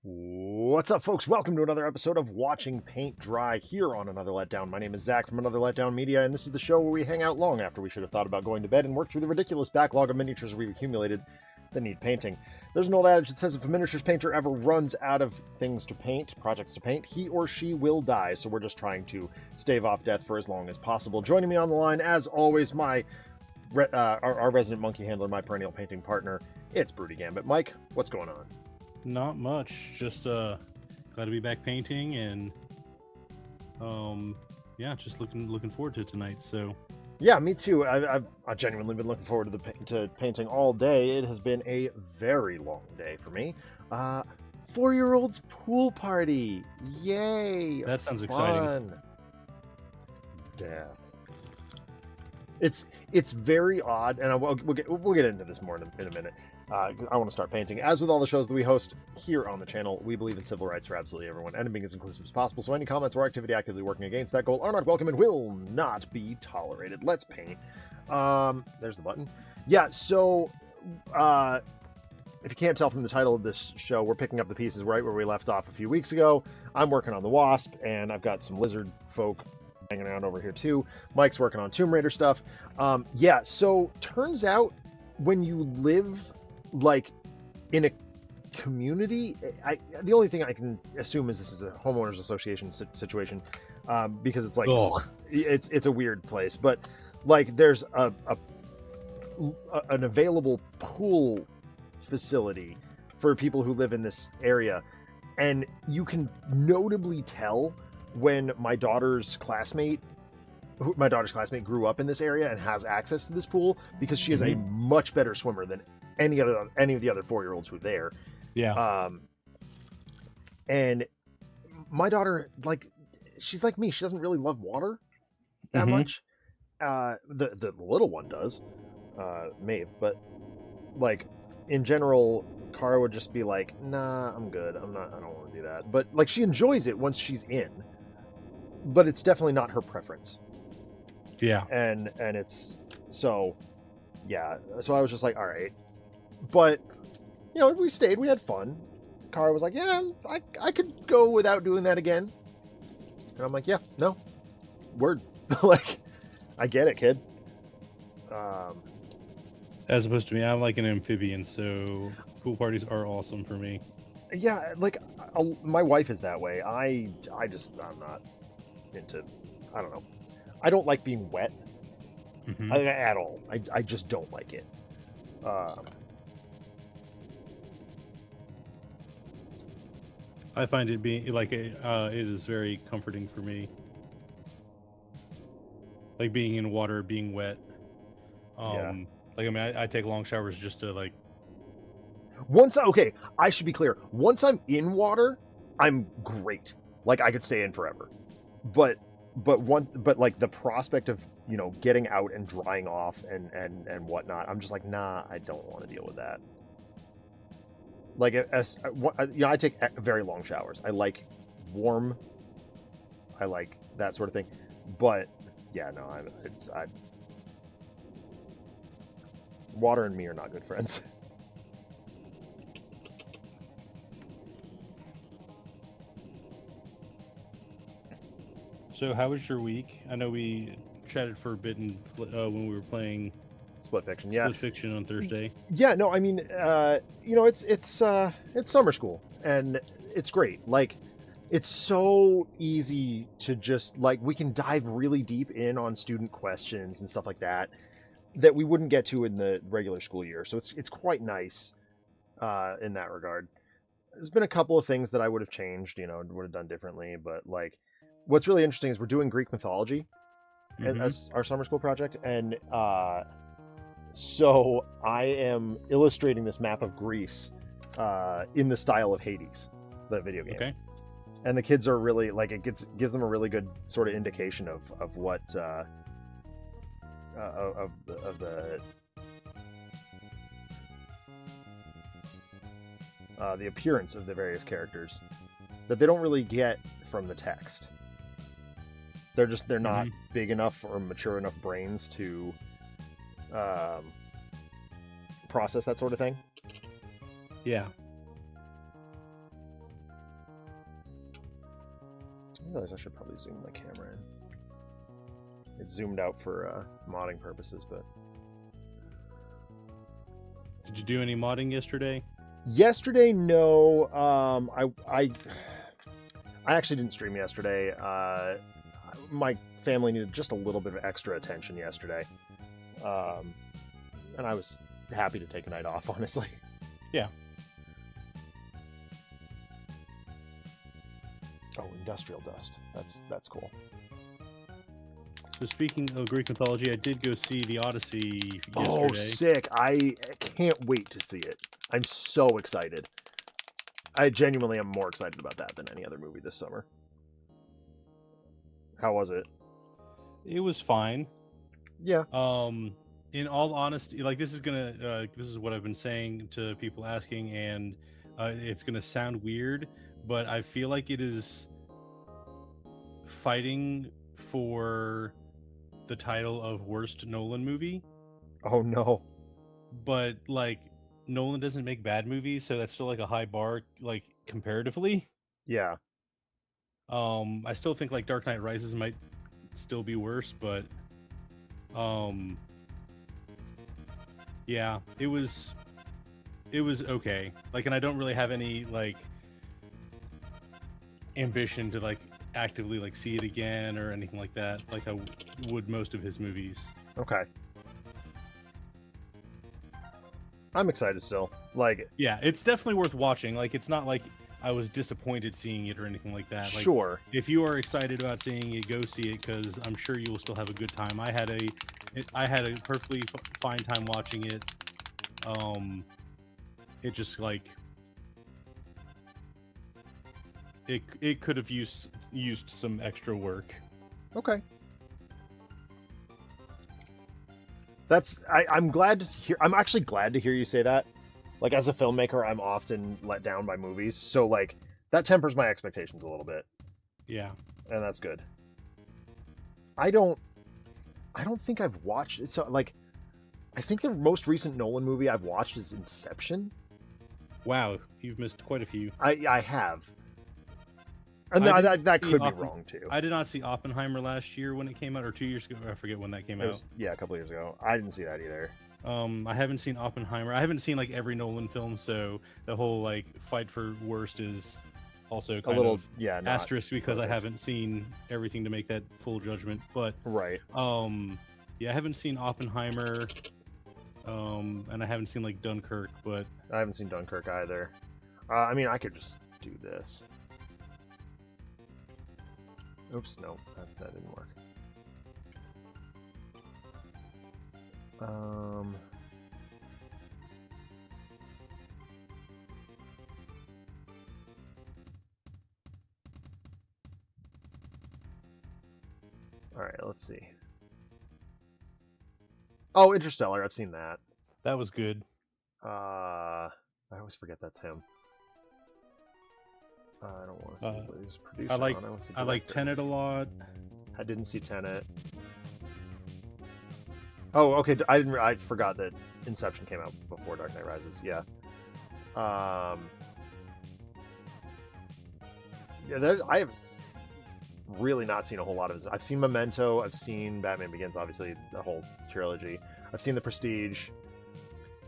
What's up, folks? Welcome to another episode of Watching Paint Dry here on Another Letdown. My name is Zach from Another Letdown Media, and this is the show where we hang out long after we should have thought about going to bed and work through the ridiculous backlog of miniatures we've accumulated that need painting. There's an old adage that says if a miniatures painter ever runs out of things to paint, projects to paint, he or she will die, so we're just trying to stave off death for as long as possible. Joining me on the line, as always, our resident monkey handler, my perennial painting partner, it's Broody Gambit. Mike, what's going on? Not much. Just glad to be back painting, and yeah, just looking forward to tonight. So yeah, me too. I've genuinely been looking forward to painting all day. It has been a very long day for me. 4-year-old's pool party, yay! that sounds Fun. exciting. Death. It's very odd, and we'll get into this more in a minute. I want to start painting. As with all the shows that we host here on the channel, we believe in civil rights for absolutely everyone, and being as inclusive as possible, so any comments or activity actively working against that goal are not welcome and will not be tolerated. Let's paint. There's the button. Yeah, so, if you can't tell from the title of this show, we're picking up the pieces right where we left off a few weeks ago. I'm working on the Wasp, and I've got some lizard folk hanging around over here too. Mike's working on Tomb Raider stuff. Yeah, so turns out when you live like in a community, the only thing I can assume is this is a homeowners association situation, because it's like it's a weird place, but like there's an available pool facility for people who live in this area, and you can notably tell when my daughter's classmate grew up in this area and has access to this pool, because she is a much better swimmer than any of the other 4-year-olds who are there. Yeah. And my daughter, like, she's like me. She doesn't really love water that much. The little one does, Maeve, but like in general, Kara would just be like, "Nah, I'm good. I don't want to do that." But like, she enjoys it once she's in, but it's definitely not her preference. Yeah. And it's so, yeah. So I was just like, all right. But, you know, we stayed, we had fun. Kara was like, yeah, I could go without doing that again. And I'm like, yeah, no, word. Like, I get it, kid. As opposed to me, I'm like an amphibian, so pool parties are awesome for me. Yeah, like, my wife is that way. I'm not into, I don't know. I don't like being wet at all. I just don't like it. I find it being like it is very comforting for me. Like being in water, being wet. Yeah. Like, I mean, I take long showers just to like. Okay, I should be clear. Once I'm in water, I'm great. Like, I could stay in forever. But like the prospect of, you know, getting out and drying off and whatnot, I'm just like, nah, I don't want to deal with that. Like, I take very long showers. I like warm. I like that sort of thing. But yeah, no, water and me are not good friends. So how was your week? I know we chatted for a bit when we were playing Split Fiction, yeah. Split Fiction on Thursday. Yeah, no, I mean, you know, it's summer school, and it's great. Like, it's so easy to just, like, we can dive really deep in on student questions and stuff like that we wouldn't get to in the regular school year. So it's quite nice in that regard. There's been a couple of things that I would have changed, you know, would have done differently, but like, what's really interesting is we're doing Greek mythology as our summer school project, and so I am illustrating this map of Greece in the style of Hades, the video game. Okay. And the kids are really, like, it gives them a really good sort of indication of what of the appearance of the various characters that they don't really get from the text. They're not big enough or mature enough brains to process that sort of thing. Yeah. I realize I should probably zoom my camera in. It's zoomed out for modding purposes, but... Did you do any modding yesterday? Yesterday, no. I actually didn't stream yesterday. My family needed just a little bit of extra attention yesterday. And I was happy to take a night off, honestly. Yeah. Oh, industrial dust. That's cool. So speaking of Greek mythology, I did go see the Odyssey yesterday. Oh, sick. I can't wait to see it. I'm so excited. I genuinely am more excited about that than any other movie this summer. How was it? It was fine. Yeah. In all honesty, like this is what I've been saying to people asking, and it's gonna sound weird, but I feel like it is fighting for the title of worst Nolan movie. Oh no. But like Nolan doesn't make bad movies, so that's still like a high bar, like comparatively. Yeah. I still think like Dark Knight Rises might still be worse, but yeah, it was okay. Like, and I don't really have any like ambition to like actively like see it again or anything like that, like I would most of his movies. Okay. I'm excited still. Like, yeah, it's definitely worth watching. Like, it's not like I was disappointed seeing it or anything like that. Like, sure. If you are excited about seeing it, go see it, because I'm sure you will still have a good time. I had a perfectly fine time watching it. It just like it could have used some extra work. Okay. I'm glad to hear. I'm actually glad to hear you say that. Like, as a filmmaker, I'm often let down by movies, so like that tempers my expectations a little bit. Yeah, and that's good. I don't think I've watched it. So like, I think the most recent Nolan movie I've watched is Inception. Wow, you've missed quite a few. I have. And that could be wrong too. I did not see Oppenheimer last year when it came out, or 2 years ago. I forget when that came out. Yeah, a couple years ago. I didn't see that either. I haven't seen Oppenheimer. I haven't seen like every Nolan film, so the whole like fight for worst is also kind of asterisk because I haven't seen everything to make that full judgment. But right. Yeah, I haven't seen Oppenheimer. And I haven't seen like Dunkirk, but I haven't seen Dunkirk either. I mean, I could just do this. Oops, no, that didn't work. All right, let's see. Oh, Interstellar, I've seen that. That was good. I always forget that's him. I don't want to see what he's producing. I like Tenet a lot. I didn't see Tenet. Oh, okay. I forgot that Inception came out before Dark Knight Rises. Yeah. Yeah. I have really not seen a whole lot of his. I've seen Memento. I've seen Batman Begins. Obviously, the whole trilogy. I've seen The Prestige.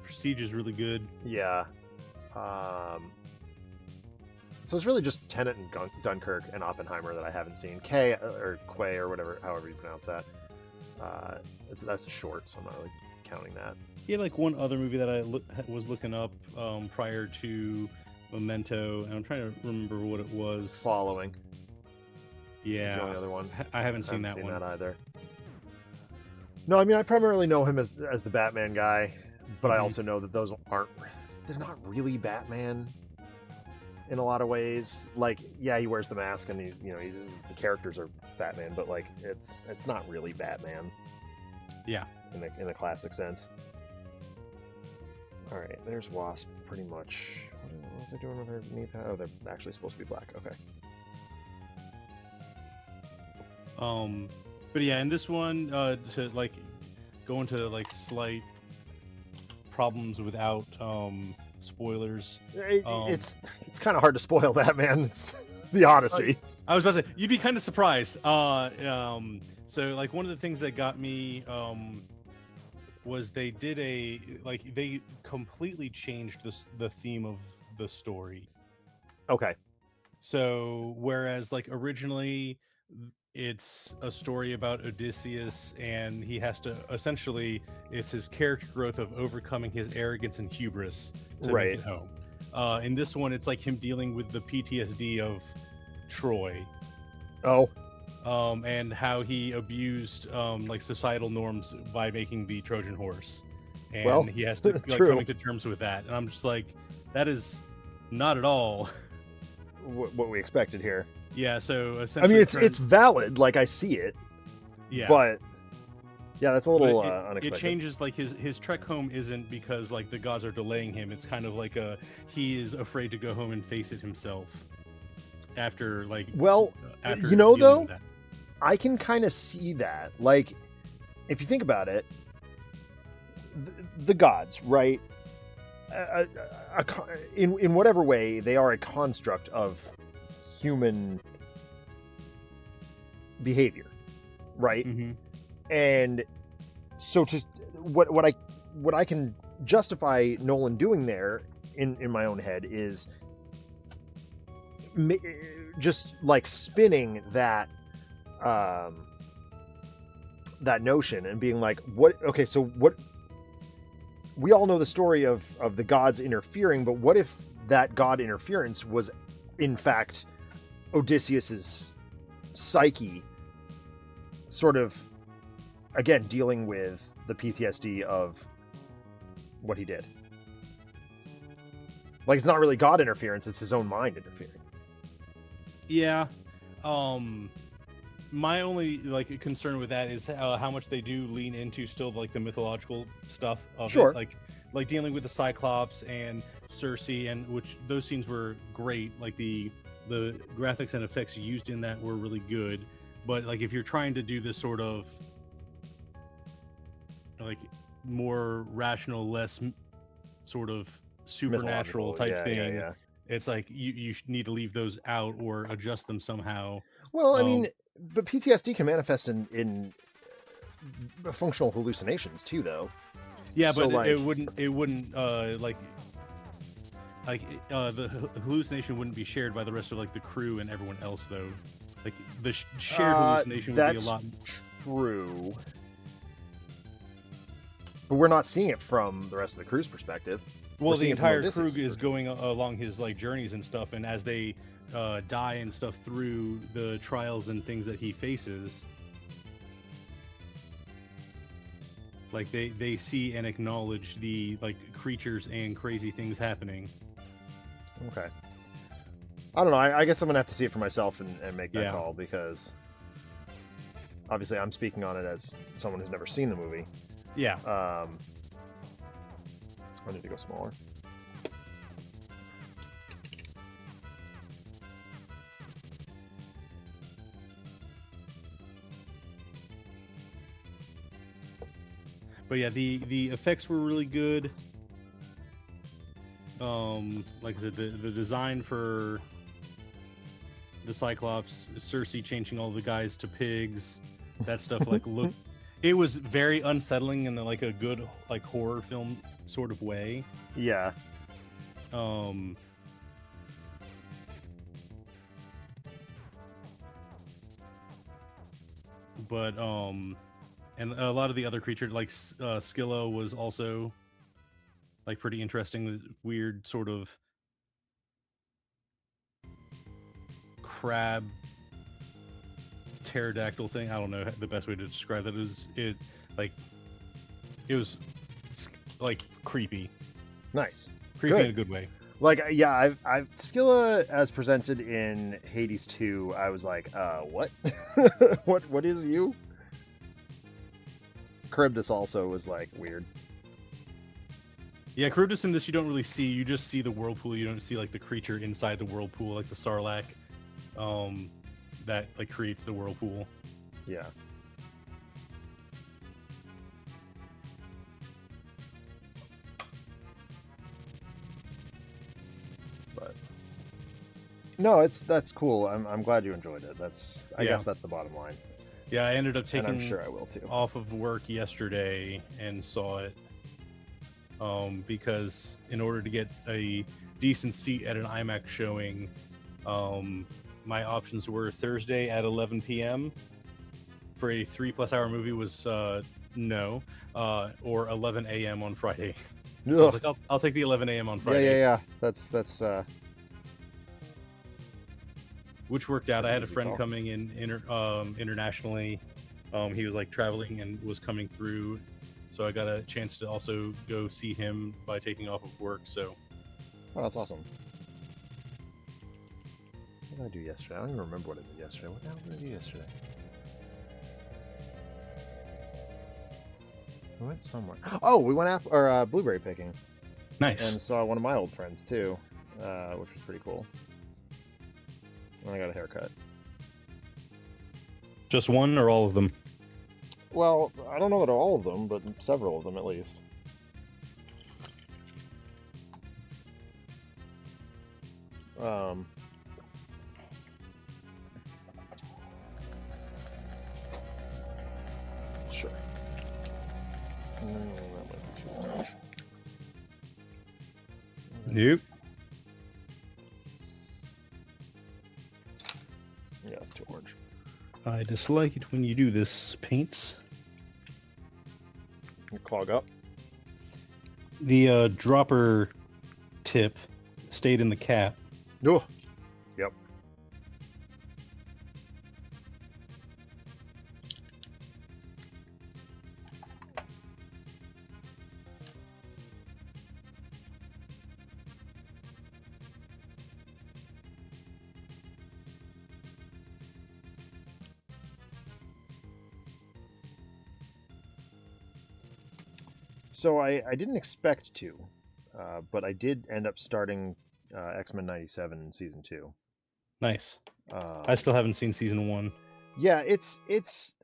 Prestige is really good. Yeah. So it's really just Tenet and Dunkirk and Oppenheimer that I haven't seen. Quay or whatever, however you pronounce that. That's a short, so I'm not really counting that. He had like one other movie that I was looking up prior to Memento, and I'm trying to remember what it was. Following. Yeah. The only other one. I haven't seen that one. That either. No, I mean, I primarily know him as the Batman guy, but I also know that they're not really Batman in a lot of ways. Like, yeah, he wears the mask and the characters are Batman, but like it's not really Batman. Yeah. In the classic sense. All right, there's Wasp pretty much. What was I doing with her knee pad? Oh, they're actually supposed to be black. Okay. But yeah, in this one, to like go into like slight problems without spoilers. It's kind of hard to spoil that, man. It's the Odyssey. I was about to say, you'd be kind of surprised. So like one of the things that got me was they completely changed the theme of the story. Okay. So whereas like originally it's a story about Odysseus and he has to essentially, it's his character growth of overcoming his arrogance and hubris to make it home. In this one, it's like him dealing with the PTSD of Troy. Oh. And how he abused like societal norms by making the Trojan horse, and he has to like coming to terms with that. And I'm just like, that is not at all what we expected here. Yeah, so essentially, I mean, it's valid. Like I see it. Yeah, but yeah, that's a little unexpected. It changes like his trek home isn't because like the gods are delaying him. It's kind of like he is afraid to go home and face it himself. After like, after you know though. I can kind of see that. Like, if you think about it, the gods, right? In whatever way, they are a construct of human behavior, right? Mm-hmm. And so, to what I can justify Nolan doing there in my own head is just like spinning that notion and being like, so what, we all know the story of the gods interfering, but what if that god interference was in fact Odysseus's psyche sort of again dealing with the PTSD of what he did? Like, it's not really god interference, it's his own mind interfering. Yeah. My only like concern with that is how much they do lean into still like the mythological stuff of it, like dealing with the Cyclops and Circe, and which those scenes were great. Like the graphics and effects used in that were really good. But like if you're trying to do this sort of like more rational, less sort of supernatural type thing, it's like you need to leave those out or adjust them somehow. Well, I mean, but PTSD can manifest in functional hallucinations too, though. Yeah, so, but it wouldn't the hallucination wouldn't be shared by the rest of like the crew and everyone else, though. Like the shared hallucination would be a lot. True, but we're not seeing it from the rest of the crew's perspective. Well, the entire crew is going along his like journeys and stuff, and as they die and stuff through the trials and things that he faces, like they see and acknowledge the like creatures and crazy things happening. Okay, I don't know. I guess I'm gonna have to see it for myself and make that call, because obviously I'm speaking on it as someone who's never seen the movie. Yeah. I need to go smaller. But yeah, the effects were really good. Like I said, the design for the Cyclops, Circe changing all the guys to pigs, that stuff like looked. It was very unsettling in like a good like horror film sort of way. Yeah. But and a lot of the other creatures, like Scylla, was also like pretty interesting. Weird sort of crab pterodactyl thing. I don't know the best way to describe that. It was like creepy. Nice. Creepy in a good way. Like, yeah, I've Scylla as presented in Hades 2. I was like, what? what is you? Charybdis also was like weird. Yeah, Charybdis in this you don't really see. You just see the whirlpool. You don't see like the creature inside the whirlpool, like the Sarlacc, that like creates the whirlpool. Yeah. But No, that's cool. I'm glad you enjoyed it. I guess that's the bottom line. Yeah, I ended up taking. And I'm sure I will too. Off of work yesterday and saw it. Because in order to get a decent seat at an IMAX showing, my options were Thursday at 11 p.m. for a 3+ hour movie was no, or 11 a.m. on Friday. So I was like, I'll take the 11 a.m. on Friday. Yeah. That's which worked out. I had a friend coming in internationally. He was like traveling and was coming through, so I got a chance to also go see him by taking off of work. So, oh, that's awesome. What did I do yesterday? I don't even remember what I did yesterday. What the hell did I do yesterday? We went somewhere. Oh, we went blueberry picking. Nice. And saw one of my old friends too, which was pretty cool. And I got a haircut. Just one or all of them? Well, I don't know that all of them, but several of them at least. Sure. That might be too much. Nope. Yeah, too orange. I dislike it when you do this, paints. You clog up. The dropper tip stayed in the cap. Oh, yep. So I didn't expect to, but I did end up starting X-Men 97 season 2. Nice. I still haven't seen season 1. Yeah,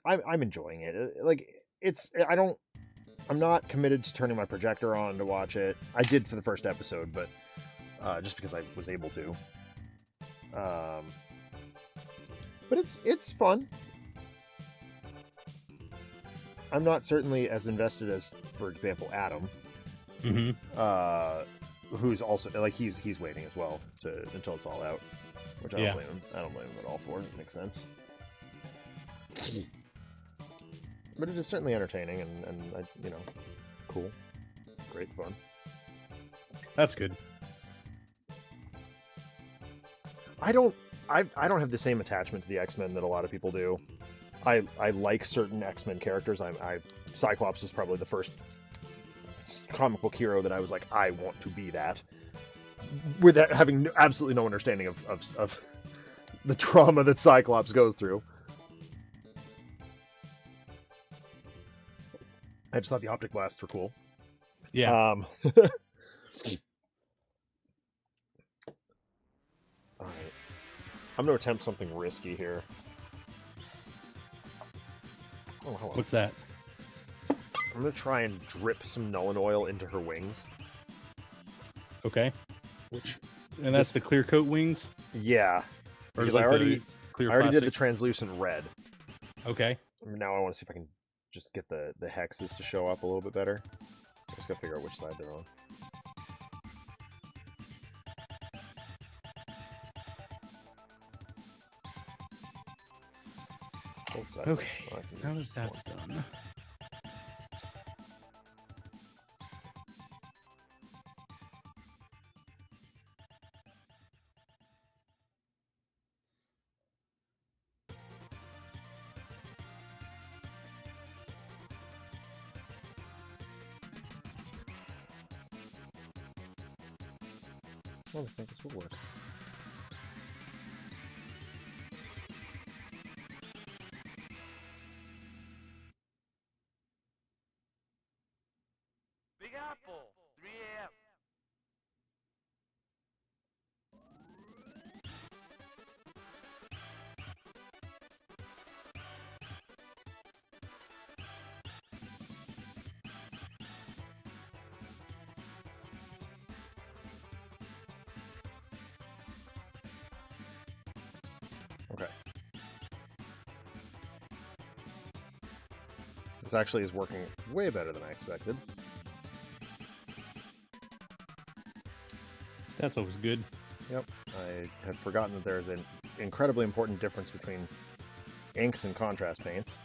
I'm enjoying it. Like I'm not committed to turning my projector on to watch it. I did for the first episode, but just because I was able to. But it's fun. I'm not certainly as invested as, for example, Adam, who's also like he's waiting as well until it's all out, which I don't blame him. I don't blame him at all for it. It makes sense. But it is certainly entertaining and cool, great fun. That's good. I don't have the same attachment to the X-Men that a lot of people do. I like certain X-Men characters. Cyclops was probably the first comic book hero that I was like, I want to be that, without having absolutely no understanding of the trauma that Cyclops goes through. I just thought the optic blasts were cool. Yeah. All right. I'm going to attempt something risky here. Oh, what's that? I'm going to try and drip some Nuln oil into her wings. Okay. And that's the clear coat wings? Yeah. Because I already did the translucent red. Okay. Now I want to see if I can just get the hexes to show up a little bit better. I just got to figure out which side they're on. Both sides. Okay, now that that's done. I don't think this will work. Big Apple, 3 a.m. This actually is working way better than I expected. That's always good. Yep. I had forgotten that there's an incredibly important difference between inks and contrast paints.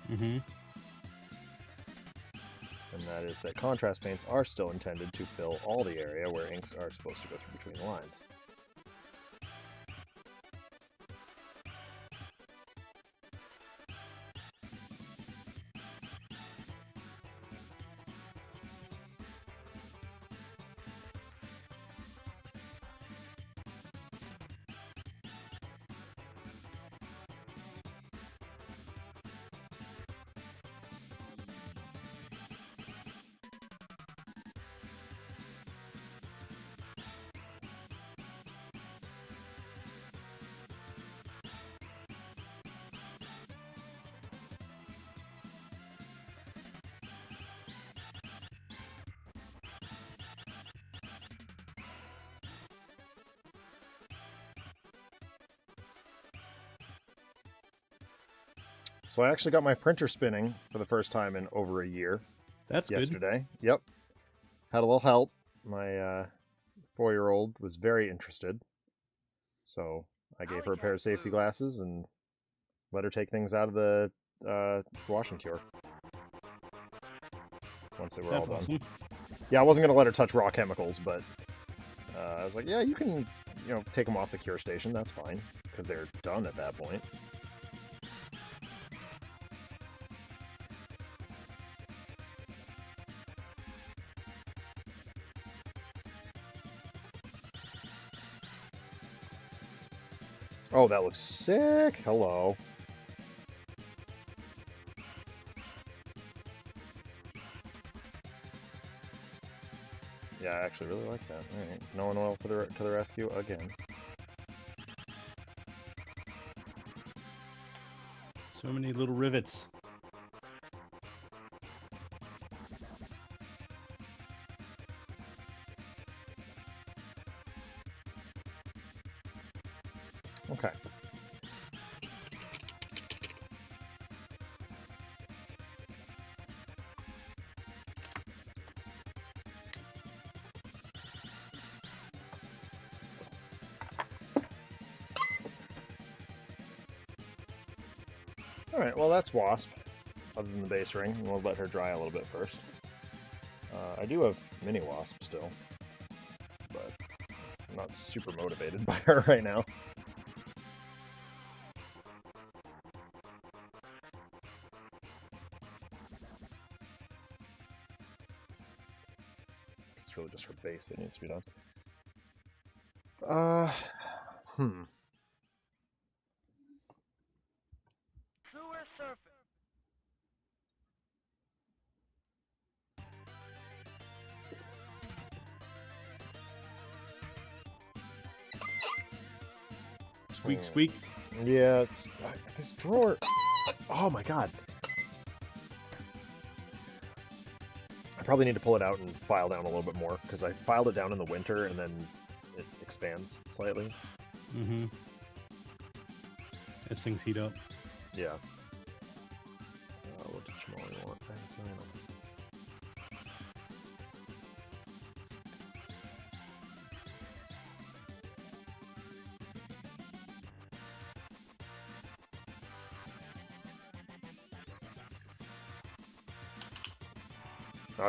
Mm-hmm. And that is that contrast paints are still intended to fill all the area where inks are supposed to go through between the lines. So I actually got my printer spinning for the first time in over a year. That's yesterday. Good. Yep. Had a little help. My 4-year-old was very interested. So I gave her a pair of safety glasses and let her take things out of the wash and cure. Once they were all done. Awesome. Yeah, I wasn't going to let her touch raw chemicals, but I was like, yeah, you can, take them off the cure station. That's fine, because they're done at that point. Oh, that looks sick. Hello. Yeah, I actually really like that. All right, Nolan Oil to the rescue again. So many little rivets. Okay. Alright, well that's Wasp, other than the base ring, and we'll let her dry a little bit first. I do have Mini Wasp still, but I'm not super motivated by her right now. It's really just her base that needs to be done. Sewer surface. Squeak, squeak. Yeah, it's this drawer. Oh my god. I probably need to pull it out and file down a little bit more, because I filed it down in the winter and then it expands slightly. Mm-hmm. As things heat up. Yeah. What did Shmuley want?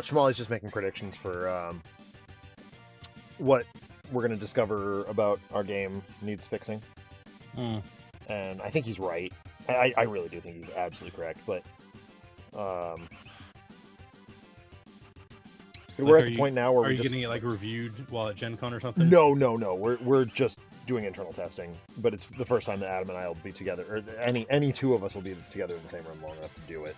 Shmuley's just making predictions for what we're going to discover about our game needs fixing. And I think he's right. I really do think he's absolutely correct, but we're at the point now where we're just getting it reviewed while at Gen Con or something? No. We're just doing internal testing, but it's the first time that Adam and I will be together, or any two of us will be together in the same room long enough to do it.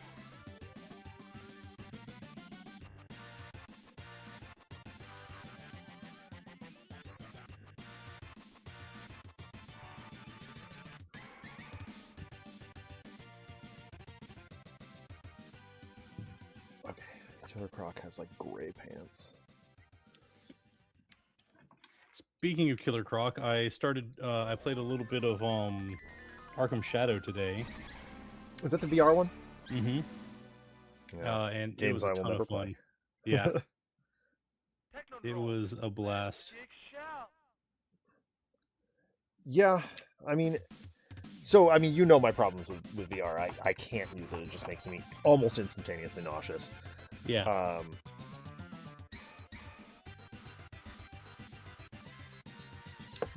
Killer Croc has gray pants. Speaking of Killer Croc, I played a little bit of Arkham Shadow today. Is that the VR one? Mm-hmm. Yeah. And games it was I a will ton never of fun. play. Yeah. It was a blast. Yeah, I mean, so you know my problems with VR. I can't use it. It just makes me almost instantaneously nauseous. Yeah.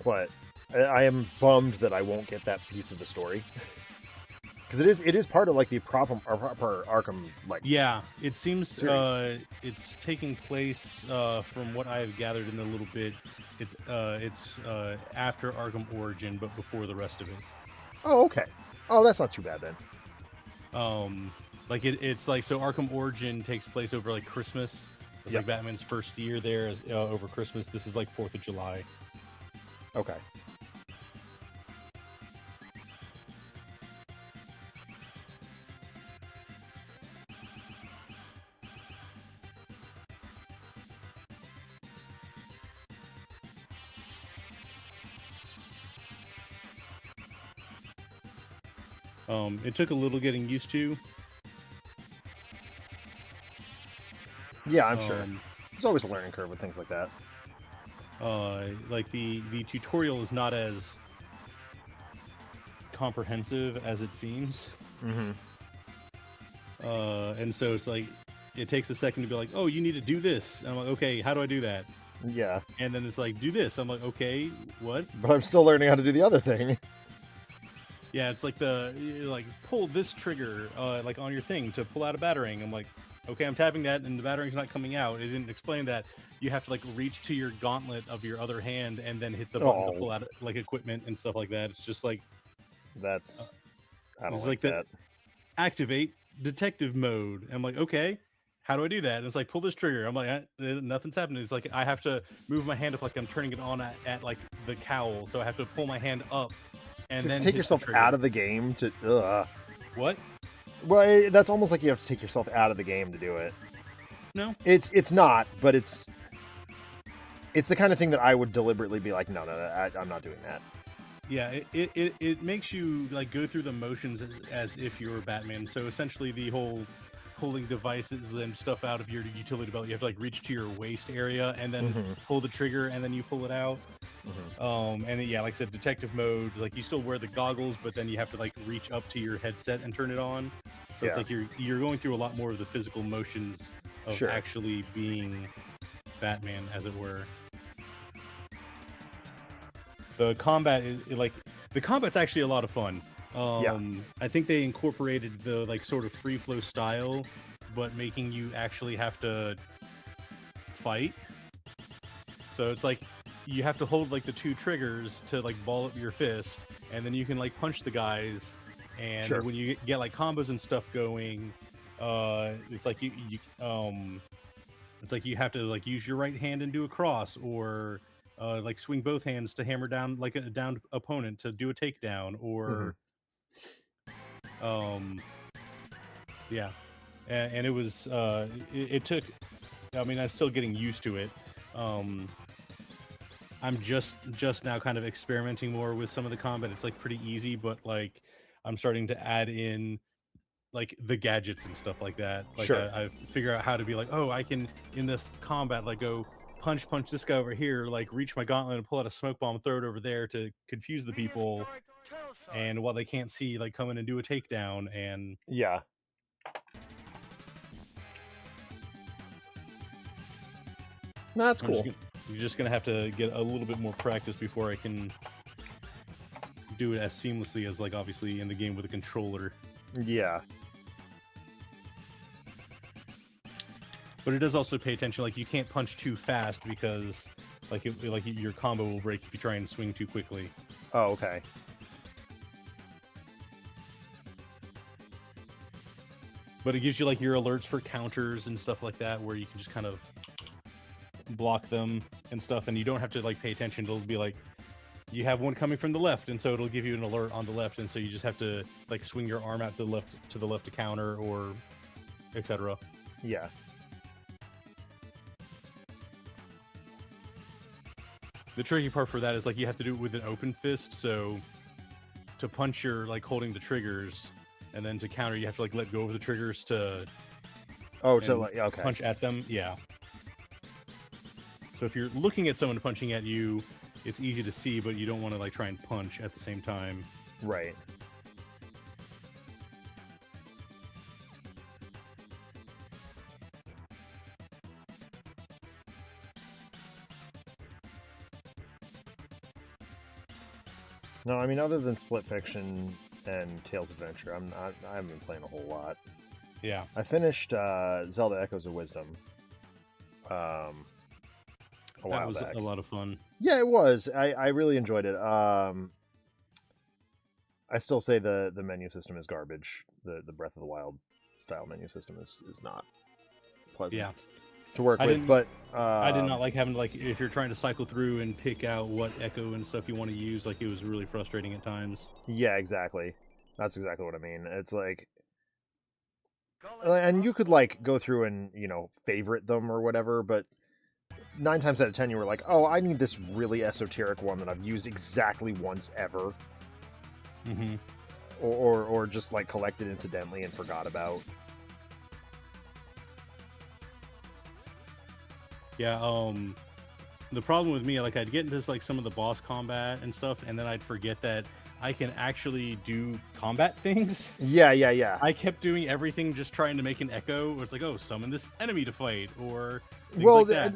But I am bummed that I won't get that piece of the story. Because it is part of like the proper Arkham like. Yeah, it seems series. it's taking place from what I've gathered in a little bit. It's after Arkham Origin, but before the rest of it. Oh, okay. Oh, that's not too bad then. Like it's like so Arkham Origin takes place over like Christmas. It's like Batman's first year there is over Christmas. This is like 4th of July. Okay. It took a little getting used to. Yeah, I'm sure. There's always a learning curve with things like that. Like the tutorial is not as comprehensive as it seems. Mm-hmm. And so it's like it takes a second to be like, oh, you need to do this. And I'm like, okay, how do I do that? Yeah. And then it's like, do this. I'm like, okay, what? But I'm still learning how to do the other thing. Yeah, it's like like pull this trigger like on your thing to pull out a batarang. I'm like, okay, I'm tapping that and the batarang's not coming out. It didn't explain that you have to like reach to your gauntlet of your other hand and then hit the button to pull out like equipment and stuff like that. It's just like that's I don't it's like that. Activate detective mode. I'm like, okay, how do I do that? And it's like, pull this trigger. I'm like, nothing's happening. It's like I have to move my hand up like I'm turning it on at like the cowl. So I have to pull my hand up and then take yourself out of the game to What? Well, that's almost like you have to take yourself out of the game to do it. No, it's not, but it's the kind of thing that I would deliberately be like, no, I'm not doing that. Yeah, it makes you like go through the motions as if you were Batman. So essentially, the whole pulling devices and stuff out of your utility belt, you have to like reach to your waist area and then pull the trigger and then you pull it out. And yeah, like I said, detective mode, like you still wear the goggles, but then you have to like reach up to your headset and turn it on. So it's like you're going through a lot more of the physical motions of actually being Batman, as it were. The combat is like the combat's actually a lot of fun. I think they incorporated the like sort of free flow style, but making you actually have to fight. So it's like you have to hold like the two triggers to like ball up your fist, and then you can like punch the guys. And when you get like combos and stuff going, it's like it's like you have to like use your right hand and do a cross, or like swing both hands to hammer down like a downed opponent to do a takedown, or yeah, and it was it took. I mean, I'm still getting used to it. I'm just now kind of experimenting more with some of the combat. It's like pretty easy, but like I'm starting to add in like the gadgets and stuff like that. Like I figure out how to be like, oh, I can in the combat like go punch this guy over here, like reach my gauntlet and pull out a smoke bomb, throw it over there to confuse the people, and while they can't see, like come in and do a takedown. And that's cool. You're just gonna have to get a little bit more practice before I can do it as seamlessly as like obviously in the game with a controller. Yeah. But it does also pay attention, like you can't punch too fast because like your combo will break if you try and swing too quickly. Oh, okay. But it gives you like your alerts for counters and stuff like that, where you can just kind of block them and stuff, and you don't have to like pay attention. It'll be like you have one coming from the left, and so it'll give you an alert on the left, and so you just have to like swing your arm out to the left to counter, or etc. Yeah. The tricky part for that is like you have to do it with an open fist, so to punch you're like holding the triggers, and then to counter, you have to like let go of the triggers to. Oh, to like okay. Punch at them, yeah. So if you're looking at someone punching at you, it's easy to see, but you don't want to like try and punch at the same time. Right. No, I mean, other than Split Fiction and Tales of Adventure, I haven't been playing a whole lot. Yeah. I finished Zelda Echoes of Wisdom a while back. That was a lot of fun. Yeah, it was. I really enjoyed it. I still say the menu system is garbage. The Breath of the Wild style menu system is not pleasant to work with. But I did not like having to, like, if you're trying to cycle through and pick out what echo and stuff you want to use, like, it was really frustrating at times. Yeah, exactly. That's exactly what I mean. It's like, and you could like go through and, you know, favorite them or whatever, but 9 times out of 10 you were like, oh, I need this really esoteric one that I've used exactly once ever. Mm-hmm. Or just like collected incidentally and forgot about. Yeah, the problem with me, like, I'd get into like some of the boss combat and stuff, and then I'd forget that I can actually do combat things. Yeah. I kept doing everything just trying to make an echo. It's like, oh, summon this enemy to fight, or things well, like that.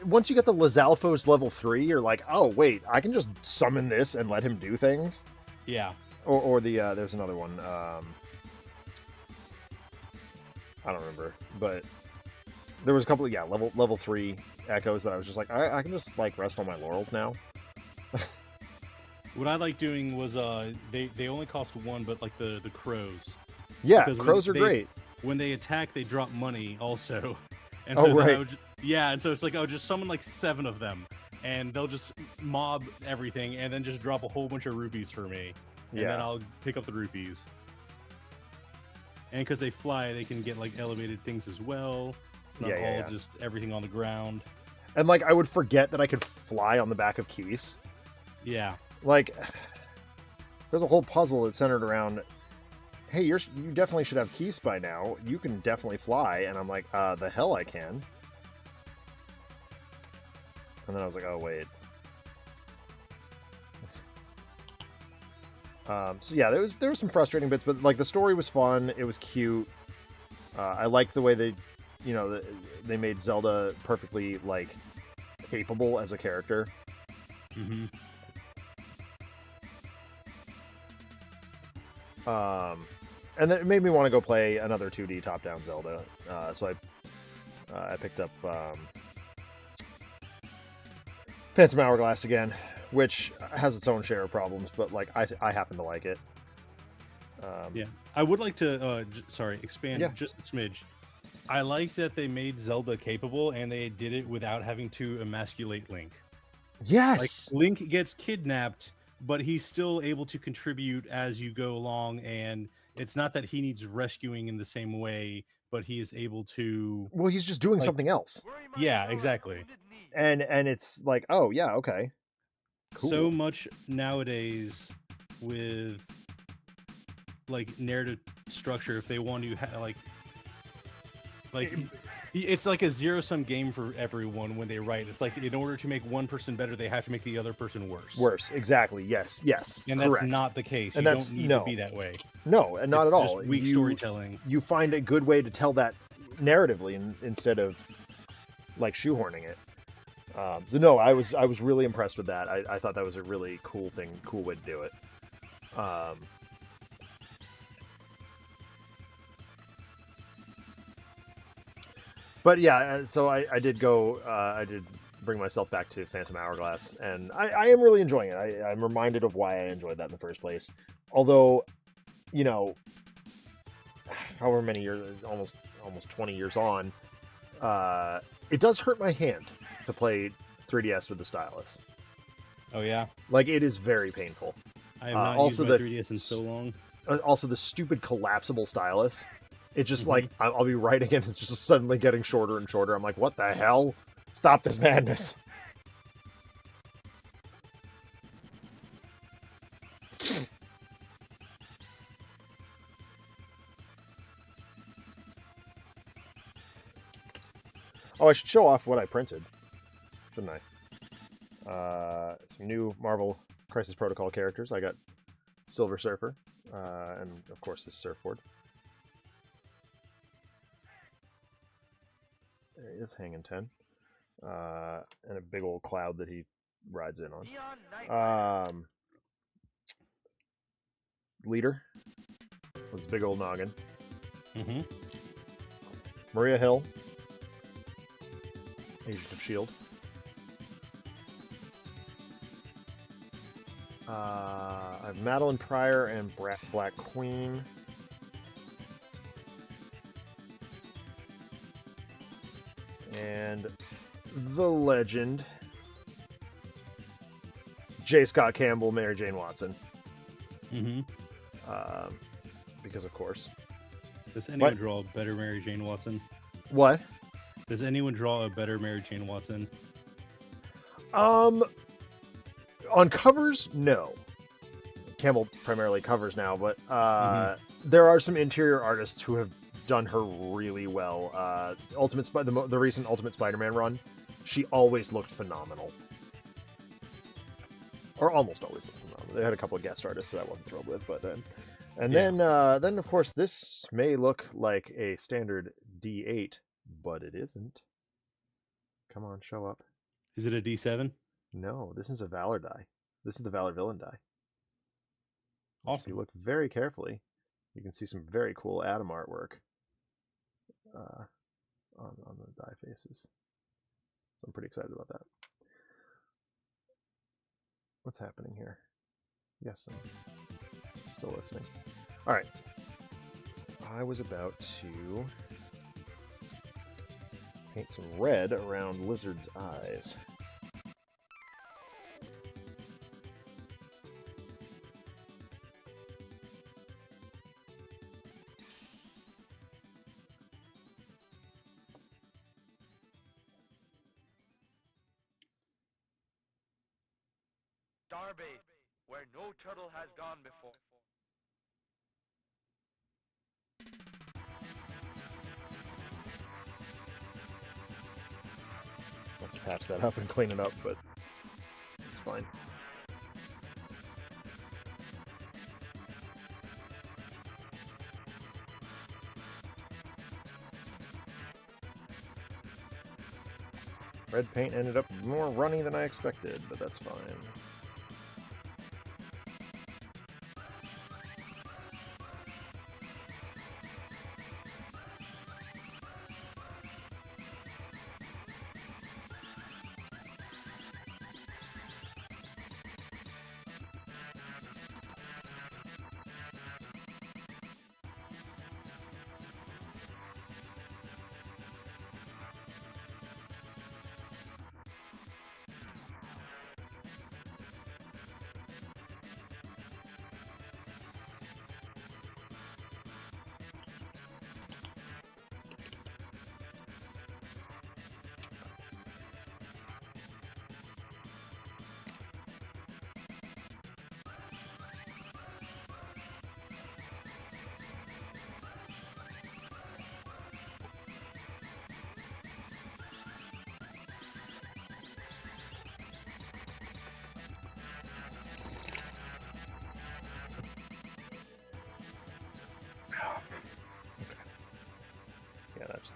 Once you get the Lizalfos level 3, you're like, oh wait, I can just summon this and let him do things. Yeah. Or the there's another one. I don't remember, but there was a couple of level 3 echoes that I was just like, I can just like rest on my laurels now. What I like doing was they only cost 1, but like the crows. Yeah, crows are great. When they attack, they drop money also. And so right. And so it's like, oh, just summon like 7 of them, and they'll just mob everything, and then just drop a whole bunch of rupees for me. And then I'll pick up the rupees. And because they fly, they can get like elevated things as well. It's not all just everything on the ground. And like, I would forget that I could fly on the back of keys. Yeah. Like, there's a whole puzzle that's centered around, hey, you definitely should have keys by now. You can definitely fly. And I'm like, the hell I can. And then I was like, oh, wait. So yeah, there was some frustrating bits, but like the story was fun. It was cute. I liked the way they, you know, they made Zelda perfectly like capable as a character. Mm-hmm. And it made me want to go play another 2D top-down Zelda. So I picked up Phantom Hourglass again, which has its own share of problems, but like I happen to like it. Yeah, I would like to expand just a smidge. I like that they made Zelda capable, and they did it without having to emasculate Link. Yes, like Link gets kidnapped, but he's still able to contribute as you go along, and it's not that he needs rescuing in the same way, but he is able to. Well, he's just doing something else. Yeah, exactly. And it's like, oh yeah, okay. Cool. So much nowadays with like narrative structure, if they want to like it's like a zero-sum game for everyone when they write. It's like in order to make one person better, they have to make the other person worse. Worse, exactly. Yes. And correct. That's not the case. And you don't need to be that way. No, and not it's at all. Just weak storytelling. You find a good way to tell that narratively instead of like shoehorning it. So no, I was really impressed with that. I thought that was a really cool way to do it. But yeah, so I did bring myself back to Phantom Hourglass, and I am really enjoying it. I'm reminded of why I enjoyed that in the first place. Although, you know, however many years, almost 20 years on, it does hurt my hand to play 3DS with the stylus. Oh yeah, like it is very painful. I have not used my 3DS in so long. Also, the stupid collapsible stylus. It's just like, I'll be writing and it's just suddenly getting shorter and shorter. I'm like, what the hell? Stop this madness. Oh, I should show off what I printed, shouldn't I? Some new Marvel Crisis Protocol characters. I got Silver Surfer, and of course his surfboard. There he is, hanging 10. And a big old cloud that he rides in on. Leader with his big old noggin. Mm-hmm. Maria Hill, Agent of S.H.I.E.L.D. I have Madeline Pryor and Black Queen. And the legend, J. Scott Campbell, Mary Jane Watson. Mm-hmm. Because of course. Does anyone draw a better Mary Jane Watson? What? Does anyone draw a better Mary Jane Watson? On covers, no. Campbell primarily covers now, but there are some interior artists who have done her really well. The recent Ultimate Spider-Man run, she always looked phenomenal. Or almost always looked phenomenal. They had a couple of guest artists that I wasn't thrilled with, but then of course this may look like a standard D8, but it isn't. Come on, show up. Is it a D7? No, this is a Valor die. This is the Valor villain die. Awesome. If you look very carefully, you can see some very cool Atom artwork on the die faces. So I'm pretty excited about that. What's happening here? Yes, I'm still listening. All right. I was about to paint some red around Lizard's eyes. Darby, where no turtle has gone before. Let's patch that up and clean it up, but it's fine. Red paint ended up more runny than I expected, but that's fine.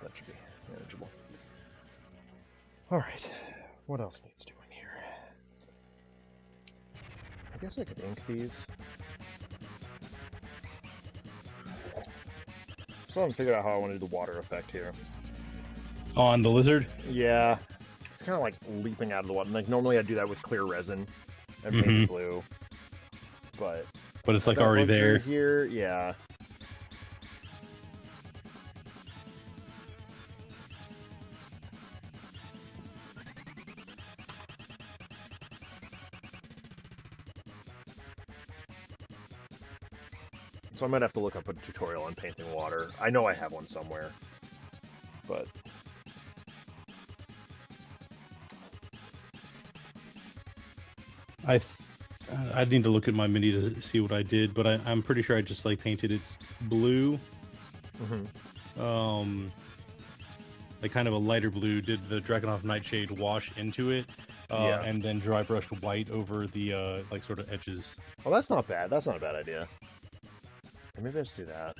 That should be manageable. All right, what else needs doing here? I guess I could ink these. Still haven't figured out how I want to do the water effect here. On the lizard? Yeah, it's kind of like leaping out of the water. Like normally I do that with clear resin and paint it blue, but it's like already there here. Yeah. So I might have to look up a tutorial on painting water. I know I have one somewhere, but I need to look at my mini to see what I did, but I'm pretty sure I just like painted it blue. I like kind of a lighter blue, did the Dragonhof Nightshade wash into it, and then dry brushed white over the like sort of edges. Well, that's not bad. That's not a bad idea. Maybe I just do that.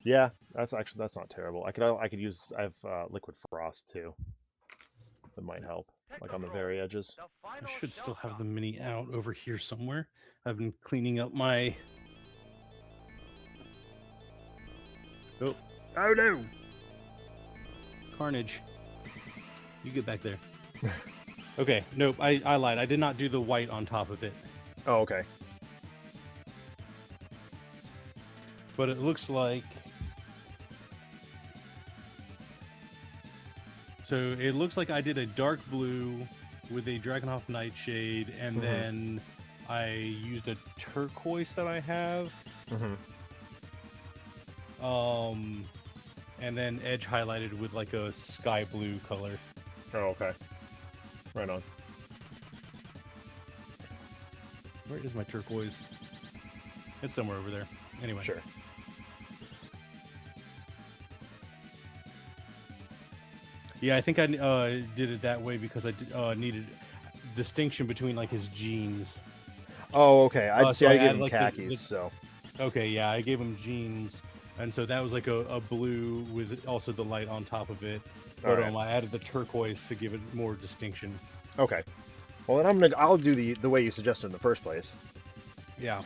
Yeah, that's not terrible. I could use. I have liquid frost too. That might help, like on the very edges. I should still have the mini out over here somewhere. I've been cleaning up my. Oh no! Carnage. You get back there. Okay, nope. I lied. I did not do the white on top of it. Oh, okay. But it looks like. So it looks like I did a dark blue with a Dragonhof Nightshade, and then I used a turquoise that I have. And then edge highlighted with like a sky blue color. Oh, okay. Right on. Where is my turquoise? It's somewhere over there. Anyway. Sure. Yeah, I think I did it that way because I needed distinction between like his jeans. Oh, okay. I gave him like khakis, so. Okay, yeah, I gave him jeans, and so that was like a blue with also the light on top of it. But I added the turquoise to give it more distinction. Okay. Well, then I'll do the way you suggested in the first place. Yeah.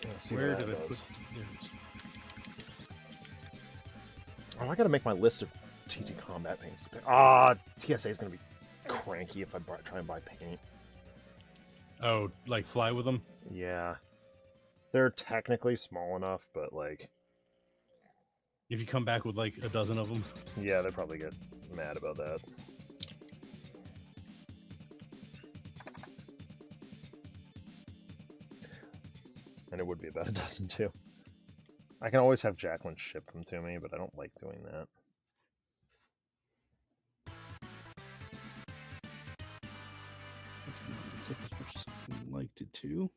Let's see where did I put? Oh, I gotta make my list of TT combat paints. TSA is gonna be cranky if I try and buy paint. Oh, like fly with them? Yeah. They're technically small enough, but like... If you come back with like a dozen of them? Yeah, they'll probably get mad about that. And it would be about a dozen, too. I can always have Jacqueline ship them to me, but I don't like doing that. As much as I liked it to.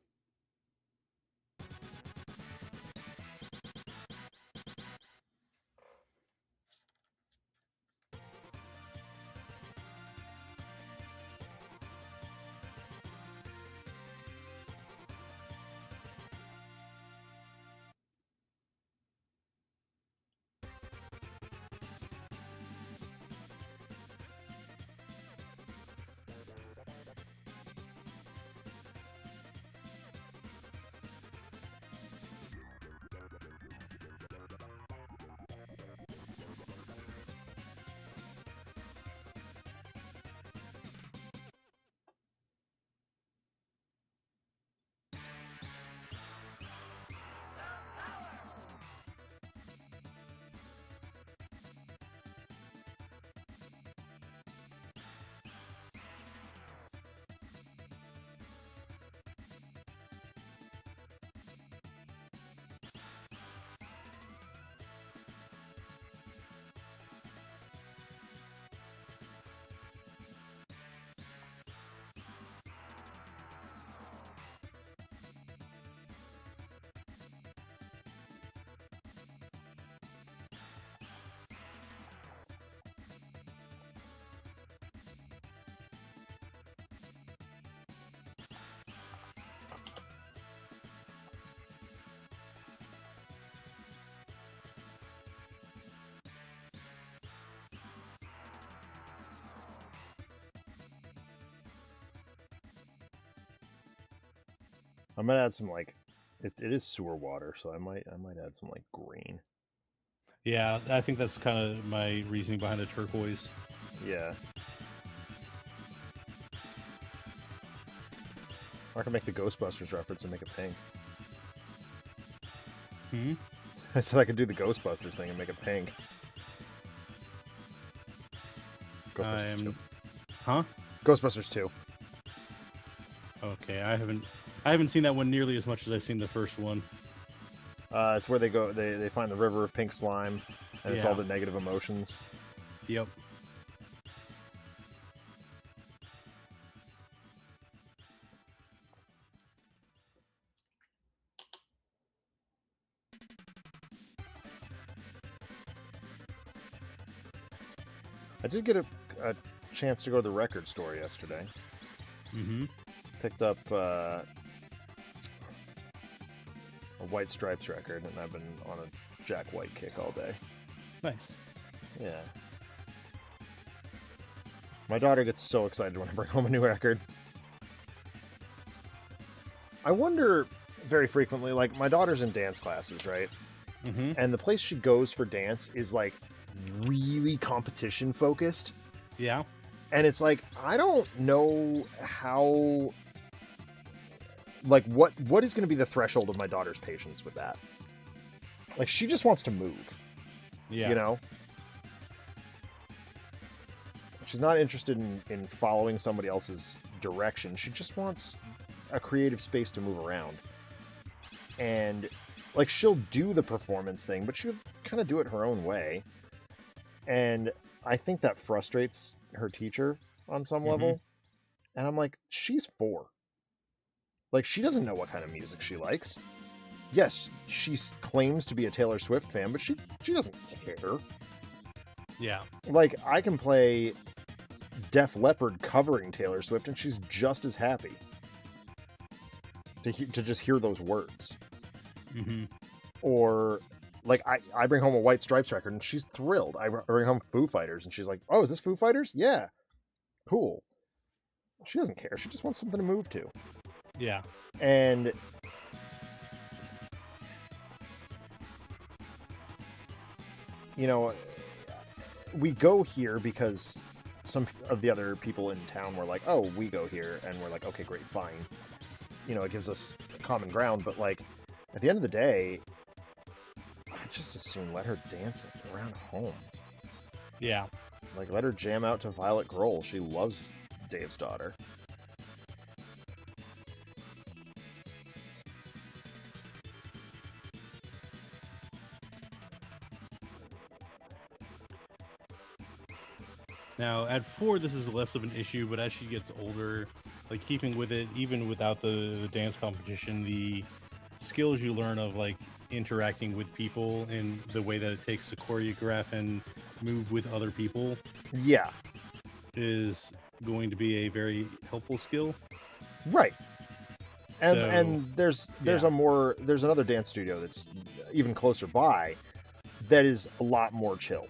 I might add some like it is sewer water, so I might add some like green. Yeah, I think that's kind of my reasoning behind the turquoise. Yeah. Or I can make the Ghostbusters reference and make it pink. Hmm? I said I could do the Ghostbusters thing and make it pink. Ghostbusters 2. Huh? Ghostbusters 2. Okay, I haven't seen that one nearly as much as I've seen the first one. It's where they find the river of pink slime, and it's all the negative emotions. Yep. I did get a chance to go to the record store yesterday. Mm-hmm. Picked up a White Stripes record, and I've been on a Jack White kick all day. Nice. Yeah. My daughter gets so excited when I bring home a new record. I wonder very frequently, like, my daughter's in dance classes, right? Mm-hmm. And the place she goes for dance is, like, really competition focused. Yeah. And it's like, I don't know how, like, what is going to be the threshold of my daughter's patience with that? Like, she just wants to move. Yeah. You know? She's not interested in following somebody else's direction. She just wants a creative space to move around. And, like, she'll do the performance thing, but she'll kind of do it her own way. And I think that frustrates her teacher on some level. And I'm like, she's 4. Like, she doesn't know what kind of music she likes. Yes, she claims to be a Taylor Swift fan, but she doesn't care. Yeah. Like, I can play Def Leppard covering Taylor Swift, and she's just as happy to just hear those words. Mm-hmm. Or, like, I bring home a White Stripes record, and she's thrilled. I bring home Foo Fighters, and she's like, oh, is this Foo Fighters? Yeah. Cool. She doesn't care. She just wants something to move to. Yeah. And you know, we go here because some of the other people in town were like, oh, we go here. And we're like, okay, great, fine. You know, it gives us common ground. But, like, at the end of the day, I just as soon let her dance around home. Yeah. Like, let her jam out to Violet Grohl. She loves Dave's Daughter. Now, at 4, this is less of an issue, but as she gets older, like, keeping with it, even without the dance competition, the skills you learn of, like, interacting with people and the way that it takes to choreograph and move with other people, yeah, is going to be a very helpful skill. Right. And So, and there's another dance studio that's even closer by that is a lot more chill.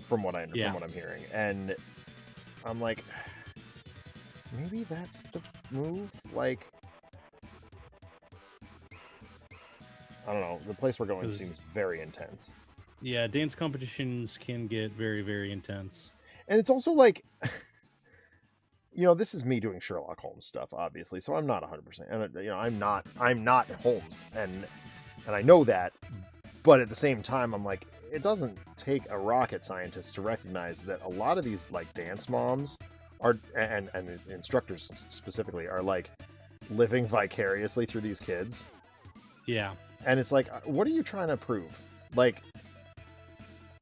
From what I'm hearing, and I'm like, maybe that's the move. Like, I don't know. The place we're going seems very intense. Yeah, dance competitions can get very, very intense. And it's also like, you know, this is me doing Sherlock Holmes stuff, obviously. So I'm not 100%, and you know, I'm not Holmes, and I know that. But at the same time, I'm like, it doesn't take a rocket scientist to recognize that a lot of these, like, dance moms are, and instructors specifically, are, like, living vicariously through these kids. Yeah. And it's like, what are you trying to prove? Like,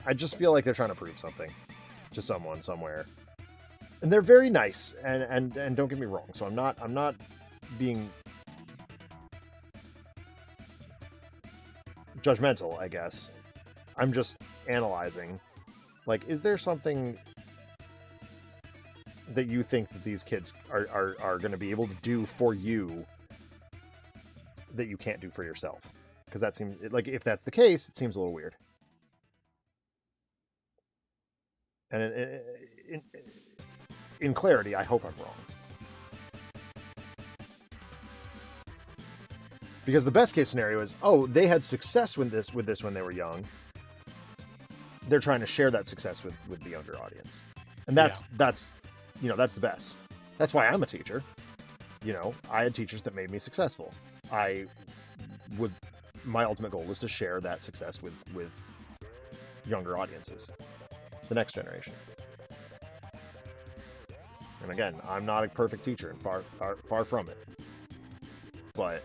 I just feel like they're trying to prove something to someone somewhere. And they're very nice, and don't get me wrong. So I'm not being judgmental, I guess. I'm just analyzing, like, is there something that you think that these kids are going to be able to do for you that you can't do for yourself? Because that seems like, if that's the case, it seems a little weird. And in clarity, I hope I'm wrong. Because the best case scenario is, oh, they had success with this when they were young. They're trying to share that success with the younger audience. And that's you know, that's the best. That's why I'm a teacher. You know, I had teachers that made me successful. My ultimate goal is to share that success with younger audiences, the next generation. And again, I'm not a perfect teacher, and far from it. But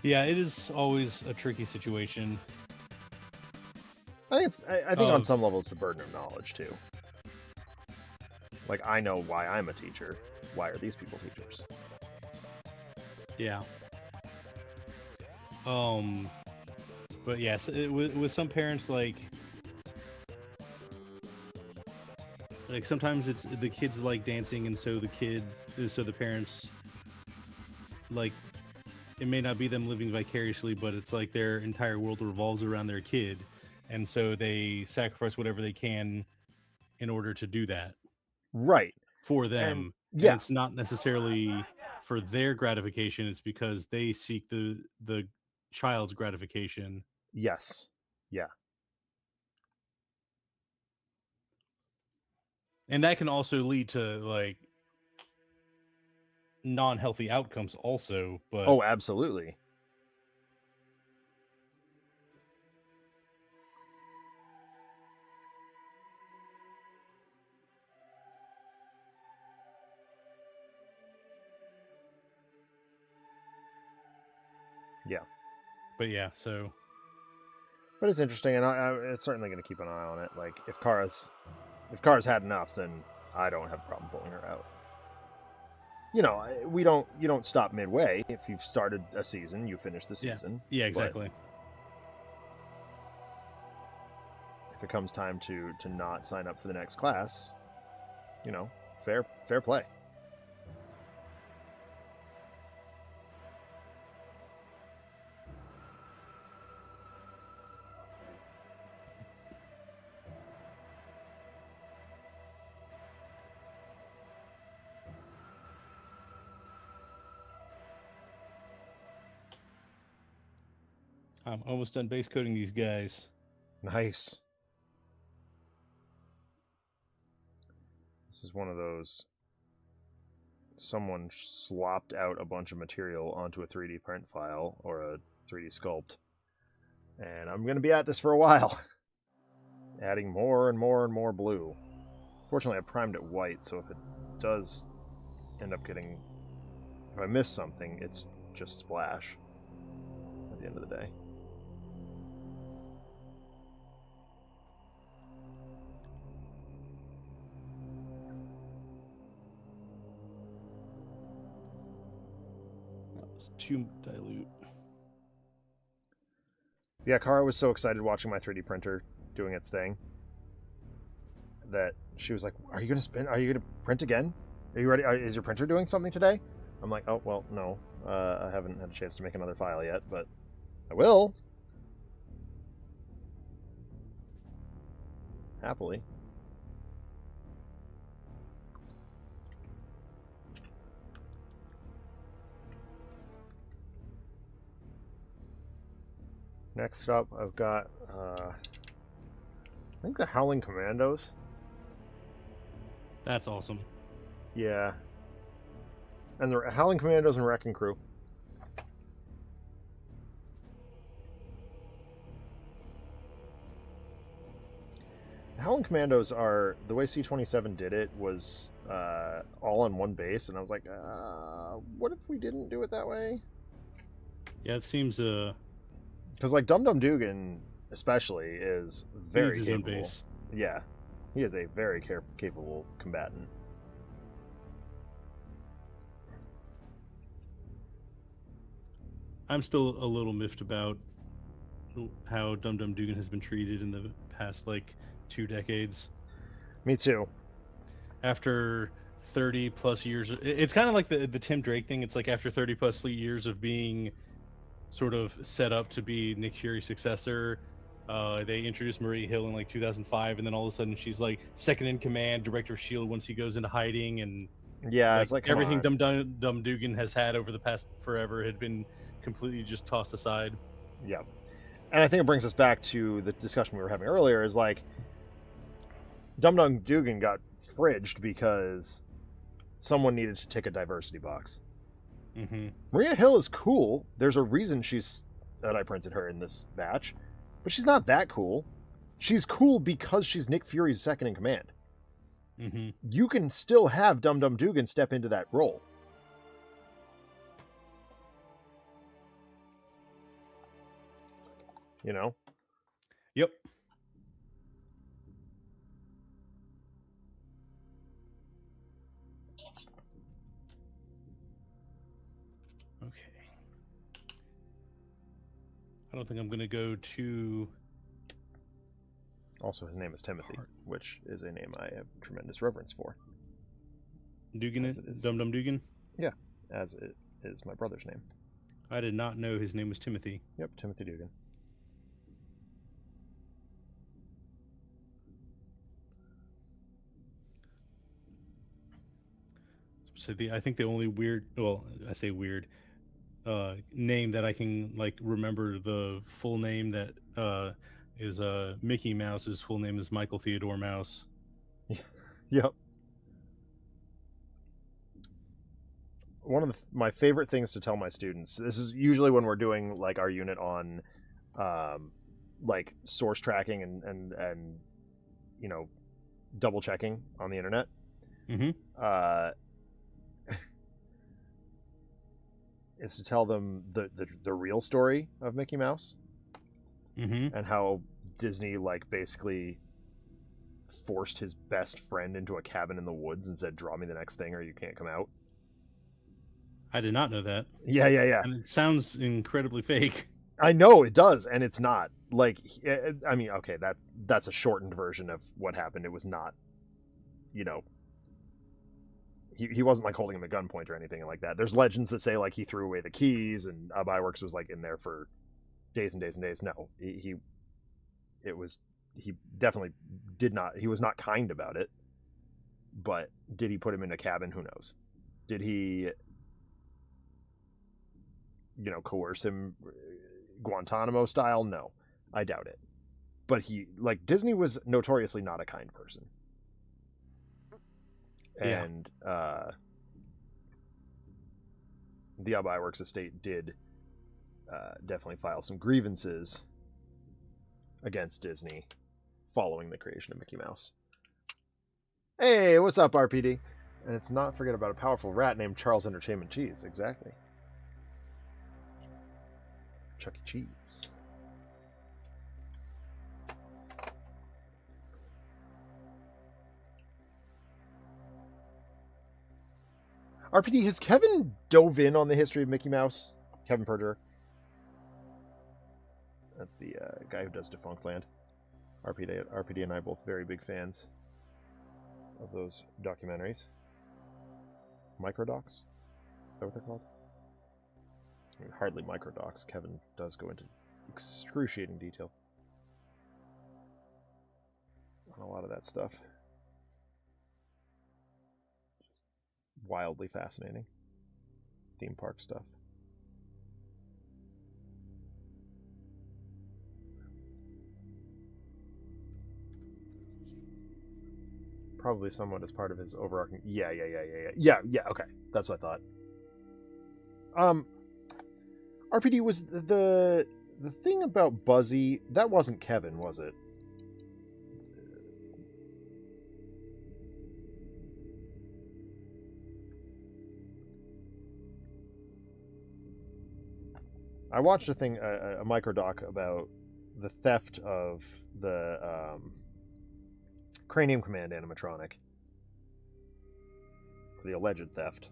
yeah, it is always a tricky situation. I think on some level it's the burden of knowledge too. Like, I know why I'm a teacher. Why are these people teachers? Yeah. But yes, with some parents, like sometimes it's the kids like dancing, and so the parents, like, it may not be them living vicariously, but it's like their entire world revolves around their kid, and so they sacrifice whatever they can in order to do that. Right. For them. And it's not necessarily for their gratification, it's because they seek the child's gratification. Yes. Yeah. And that can also lead to, like, non-healthy outcomes also, but oh, absolutely. Yeah. But yeah, so. But it's interesting, and it's certainly going to keep an eye on it. Like, if Kara's had enough, then I don't have a problem pulling her out. You know, you don't stop midway. If you've started a season, you finish the season. Yeah, exactly. But if it comes time to not sign up for the next class, you know, fair play. I'm almost done base coding these guys. Nice. This is one of those, someone slopped out a bunch of material onto a 3D print file or a 3D sculpt. And I'm going to be at this for a while. Adding more and more and more blue. Fortunately, I primed it white, so if it does end up getting... if I miss something, it's just splash at the end of the day. It's too dilute. Yeah, Kara was so excited watching my 3D printer doing its thing that she was like, "Are you going to spin? Are you going to print again? Are you ready? Is your printer doing something today?" I'm like, "Oh, well, no. I haven't had a chance to make another file yet, but I will. Happily." Next up, I've got, I think the Howling Commandos. That's awesome. Yeah. And the Howling Commandos and Wrecking Crew. The Howling Commandos are, the way C-27 did it was all on one base, and I was like, what if we didn't do it that way? Yeah, it seems... Because, like, Dum Dum Dugan, especially, is very capable. His own base. Yeah. He is a very capable combatant. I'm still a little miffed about how Dum Dum Dugan has been treated in the past, like, 2 decades. Me too. After 30 plus years, it's kind of like the Tim Drake thing. It's like after 30 plus years of being sort of set up to be Nick Fury's successor, they introduced Maria Hill in like 2005, and then all of a sudden she's like second in command, director of S.H.I.E.L.D. once he goes into hiding, and yeah, it's like everything Dum Dugan has had over the past forever had been completely just tossed aside. Yeah. And I think it brings us back to the discussion we were having earlier, is like Dum Dum Dugan got fridged because someone needed to tick a diversity box. Mm-hmm. Maria Hill is cool. There's a reason that I printed her in this batch, but she's not that cool. She's cool because she's Nick Fury's second in command. Mm-hmm. You can still have Dum Dum Dugan step into that role. You know? Yep. I don't think I'm going to go too... Also, his name is Timothy, which is a name I have tremendous reverence for. Dugan? Dum Dum Dugan? Yeah, as it is my brother's name. I did not know his name was Timothy. Yep, Timothy Dugan. So I think the only weird, well, I say weird, name that I can like remember the full name that is Mickey Mouse's full name is Michael Theodore Mouse. Yep. One of my favorite things to tell my students, this is usually when we're doing like our unit on like source tracking and you know, double checking on the internet. Mm-hmm. Is to tell them the real story of Mickey Mouse. Mm-hmm. And how Disney like basically forced his best friend into a cabin in the woods and said, draw me the next thing or you can't come out. I did not know that. Yeah. And it sounds incredibly fake. I know it does, and it's not. Like, I mean, okay, that's a shortened version of what happened. It was not, you know, he wasn't like holding him at gunpoint or anything like that. There's legends that say like he threw away the keys and Iwerks was like in there for days and days and days. No, he definitely did not. He was not kind about it. But did he put him in a cabin? Who knows? Did he, you know, coerce him Guantanamo style? No, I doubt it. But Disney was notoriously not a kind person. Yeah. And the Iwerks estate did definitely file some grievances against Disney following the creation of Mickey Mouse. Hey, what's up, RPD? And it's not forget about a powerful rat named Charles Entertainment Cheese. Exactly. Chuck E. Cheese. RPD, has Kevin dove in on the history of Mickey Mouse? Kevin Perjurer. That's the guy who does Defunctland. RPD and I both very big fans of those documentaries. Microdocs? Is that what they're called? I mean, hardly microdocs. Kevin does go into excruciating detail on a lot of that stuff. Just wildly fascinating. Theme park stuff. Probably somewhat as part of his overarching. Yeah. Okay, that's what I thought. RPD, was the thing about Buzzy, that wasn't Kevin, was it? I watched a microdoc about the theft of the Cranium Command animatronic. The alleged theft.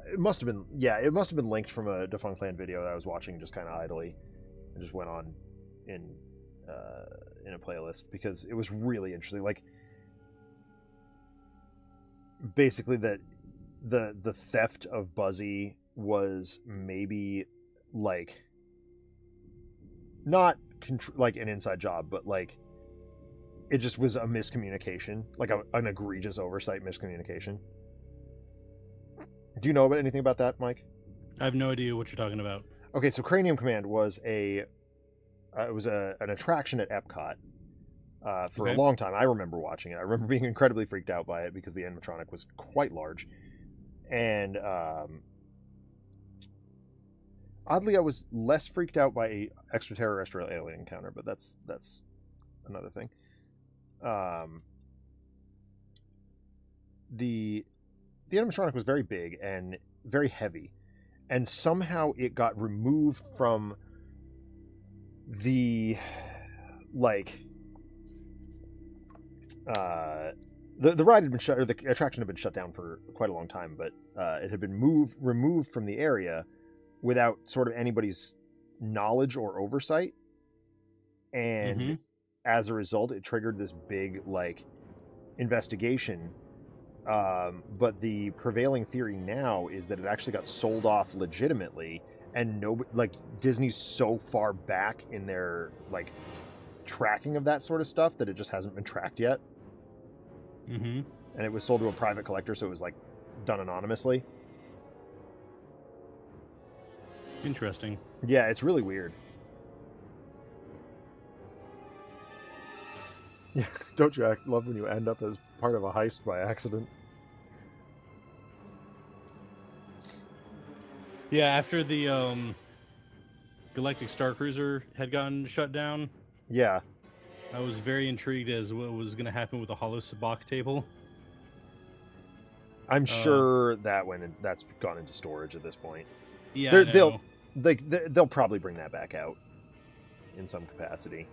It must have been linked from a Defunctland video that I was watching just kind of idly. It just went on in a playlist because it was really interesting. Like, basically that the theft of Buzzy was maybe like not like an inside job, but like it just was a miscommunication, like an egregious oversight miscommunication. Do you know anything about that, Mike? I have no idea what you're talking about. Okay, so Cranium Command was an attraction at Epcot for a long time. I remember watching it. I remember being incredibly freaked out by it because the animatronic was quite large. And oddly, I was less freaked out by a extraterrestrial alien encounter, but that's another thing. The animatronic was very big and very heavy, and somehow it got removed from the The ride had been shut, or the attraction had been shut down for quite a long time, but it had been removed from the area without sort of anybody's knowledge or oversight. And as a result, it triggered this big like investigation. But the prevailing theory now is that it actually got sold off legitimately, and Disney's so far back in their like tracking of that sort of stuff that it just hasn't been tracked yet. And it was sold to a private collector, so it was like done anonymously. Interesting. Yeah, it's really weird. Yeah, don't you love when you end up as part of a heist by accident? Yeah, after the Galactic Star Cruiser had gotten shut down. Yeah. I was very intrigued as what was going to happen with the Hollow Sabacc table. I'm sure that's gone into storage at this point. Yeah, they'll probably bring that back out in some capacity.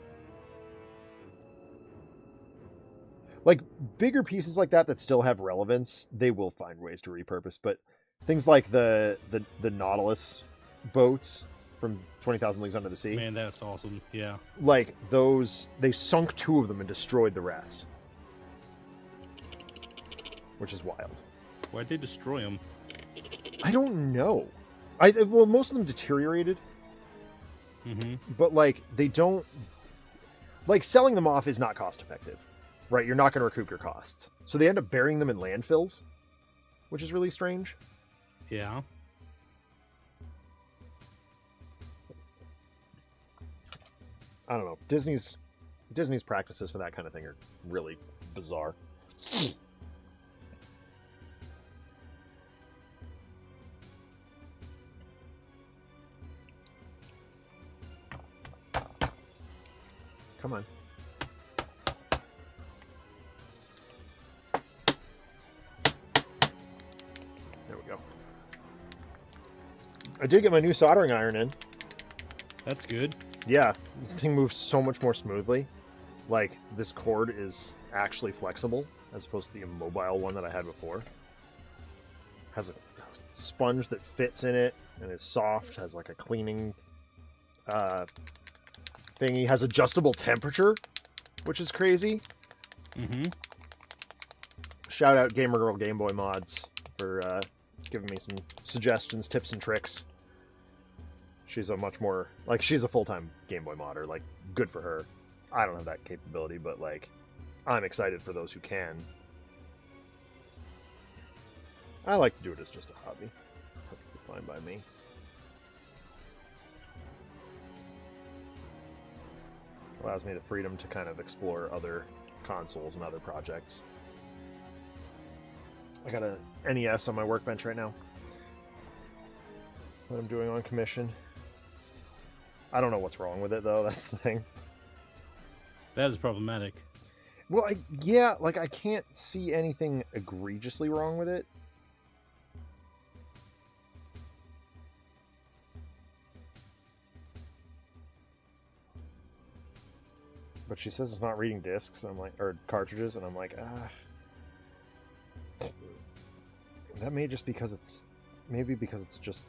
Like bigger pieces like that still have relevance, they will find ways to repurpose. But things like the Nautilus boats from 20,000 Leagues Under the Sea. Man, that's awesome. Yeah. Like those, they sunk 2 of them and destroyed the rest, which is wild. Why'd they destroy them? I don't know. Well, most of them deteriorated. But like they don't, like selling them off is not cost effective, right? You're not going to recoup your costs, so they end up burying them in landfills, which is really strange. Yeah. I don't know. Disney's practices for that kind of thing are really bizarre. Come on. There we go. I did get my new soldering iron in. That's good. Yeah, this thing moves so much more smoothly. Like, this cord is actually flexible, as opposed to the immobile one that I had before. Has a sponge that fits in it, and is soft, has like a cleaning thingy, has adjustable temperature, which is crazy. Shout out Gamer Girl Game Boy Mods for giving me some suggestions, tips, and tricks. She's a much more, like, she's a full-time Game Boy modder, like, good for her. I don't have that capability, but, like, I'm excited for those who can. I like to do it as just a hobby. It's perfectly fine by me. Allows me the freedom to kind of explore other consoles and other projects. I got a NES on my workbench right now that I'm doing on commission. I don't know what's wrong with it, though. That's the thing. That is problematic. Well, yeah, like, I can't see anything egregiously wrong with it. But she says it's not reading discs, and I'm like, or cartridges, and I'm like, that may just maybe because it's just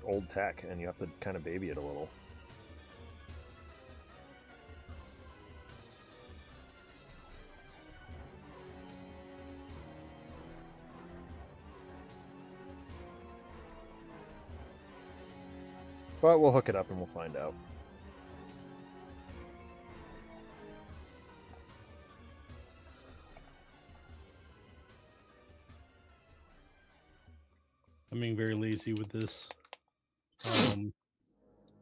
old tech, and you have to kind of baby it a little. But we'll hook it up and we'll find out. I'm being very lazy with this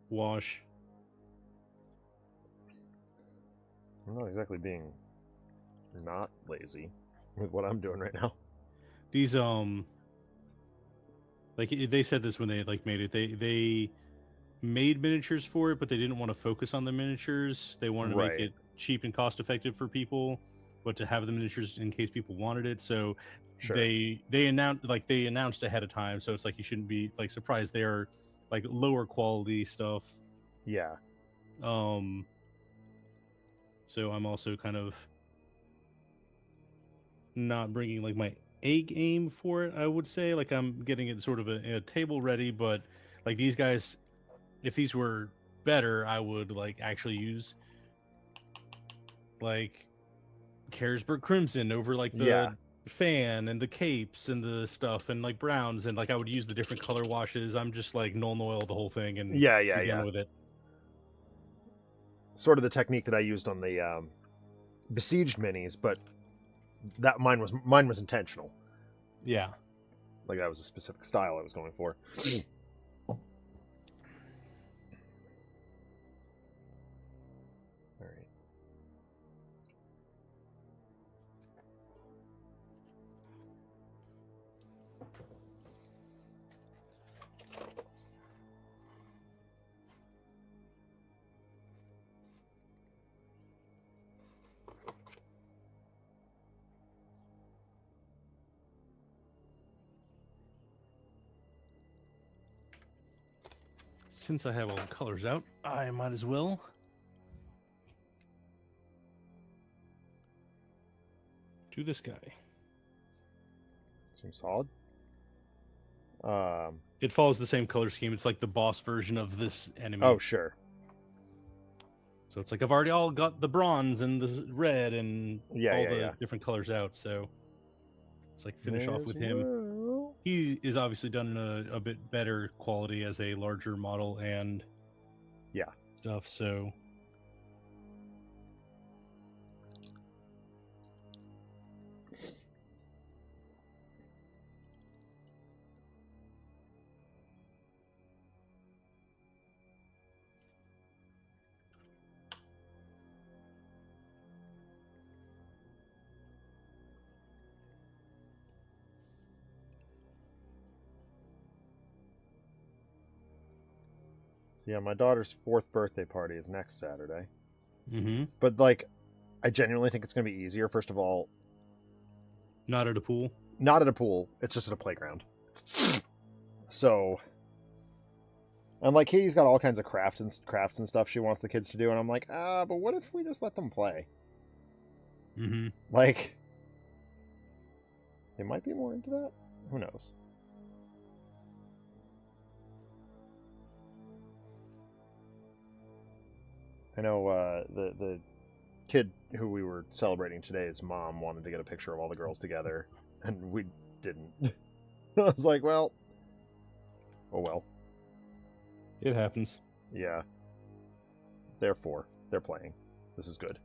wash. I'm not exactly being not lazy with what I'm doing right now. These like they said this when they like made it. They made miniatures for it, but they didn't want to focus on the miniatures. They wanted to make it cheap and cost effective for people, but to have the miniatures in case people wanted it. So they announced ahead of time, so it's like you shouldn't be like surprised. They are like lower quality stuff. Yeah. So I'm also kind of not bringing like my A game for it. I would say like I'm getting it sort of a table ready, but like these guys, if these were better, I would like actually use like Carisburg Crimson over like the fan and the capes and the stuff and like browns, and like I would use the different color washes. I'm just like null oil the whole thing and be done with it. Sort of the technique that I used on the Besieged minis, but that mine was intentional. Yeah, like that was a specific style I was going for. All right. Since I have all the colors out, I might as well do this guy. Seems solid. It follows the same color scheme. It's like the boss version of this enemy. Oh, sure. So it's like I've already all got the bronze and the red and all the different colors out. So it's like finish off with him. He is obviously done a bit better quality as a larger model and stuff. So yeah, my daughter's 4th birthday party is next Saturday. Mm-hmm. But like, I genuinely think it's going to be easier. First of all, not at a pool. Not at a pool. It's just at a playground. So, and like Katie's got all kinds of crafts and stuff she wants the kids to do, and I'm like, but what if we just let them play? Mm-hmm. Like, they might be more into that. Who knows? I know the kid who we were celebrating today's mom wanted to get a picture of all the girls together, and we didn't. I was like, well, oh well. It happens. Yeah. Therefore, they're playing. This is good.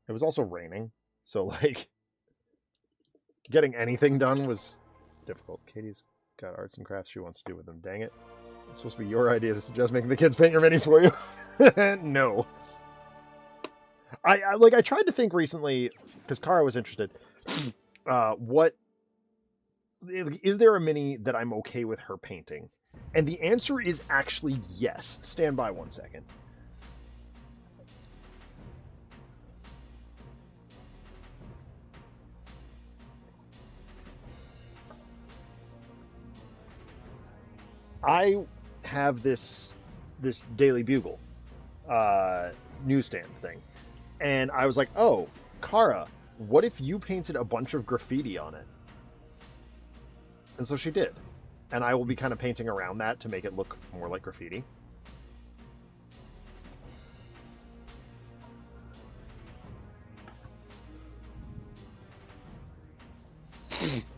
It was also raining, so like getting anything done was difficult. Katie's got arts and crafts she wants to do with them. Dang it. It's supposed to be your idea to suggest making the kids paint your minis for you. No. I tried to think recently, because Kara was interested, what is there a mini that I'm okay with her painting? And the answer is actually yes. Stand by 1 second. I have this Daily Bugle newsstand thing, and I was like, oh, Kara, what if you painted a bunch of graffiti on it? And so she did, and I will be kind of painting around that to make it look more like graffiti.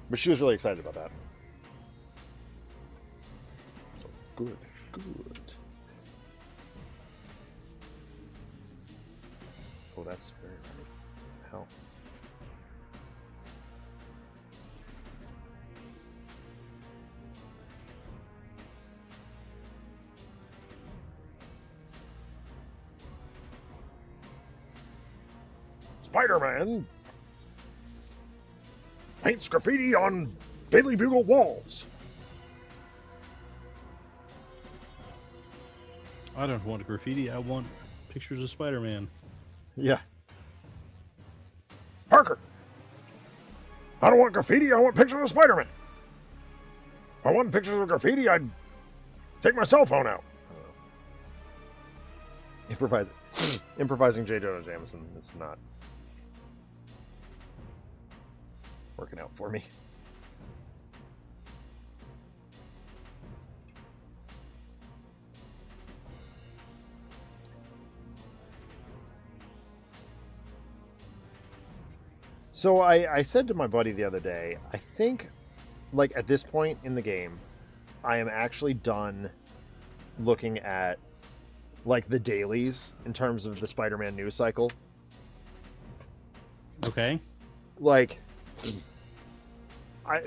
But she was really excited about that. Good, good. Oh, that's very right. Hell. Spider-Man paints graffiti on Daily Bugle walls. I don't want graffiti. I want pictures of Spider-Man. Yeah. Parker! I don't want graffiti, I want pictures of Spider-Man! If I wanted pictures of graffiti, I'd take my cell phone out. Improvising J. Jonah Jameson is not working out for me. So I said to my buddy the other day, I think, like, at this point in the game, I am actually done looking at, like, the dailies in terms of the Spider-Man news cycle. Okay. Like,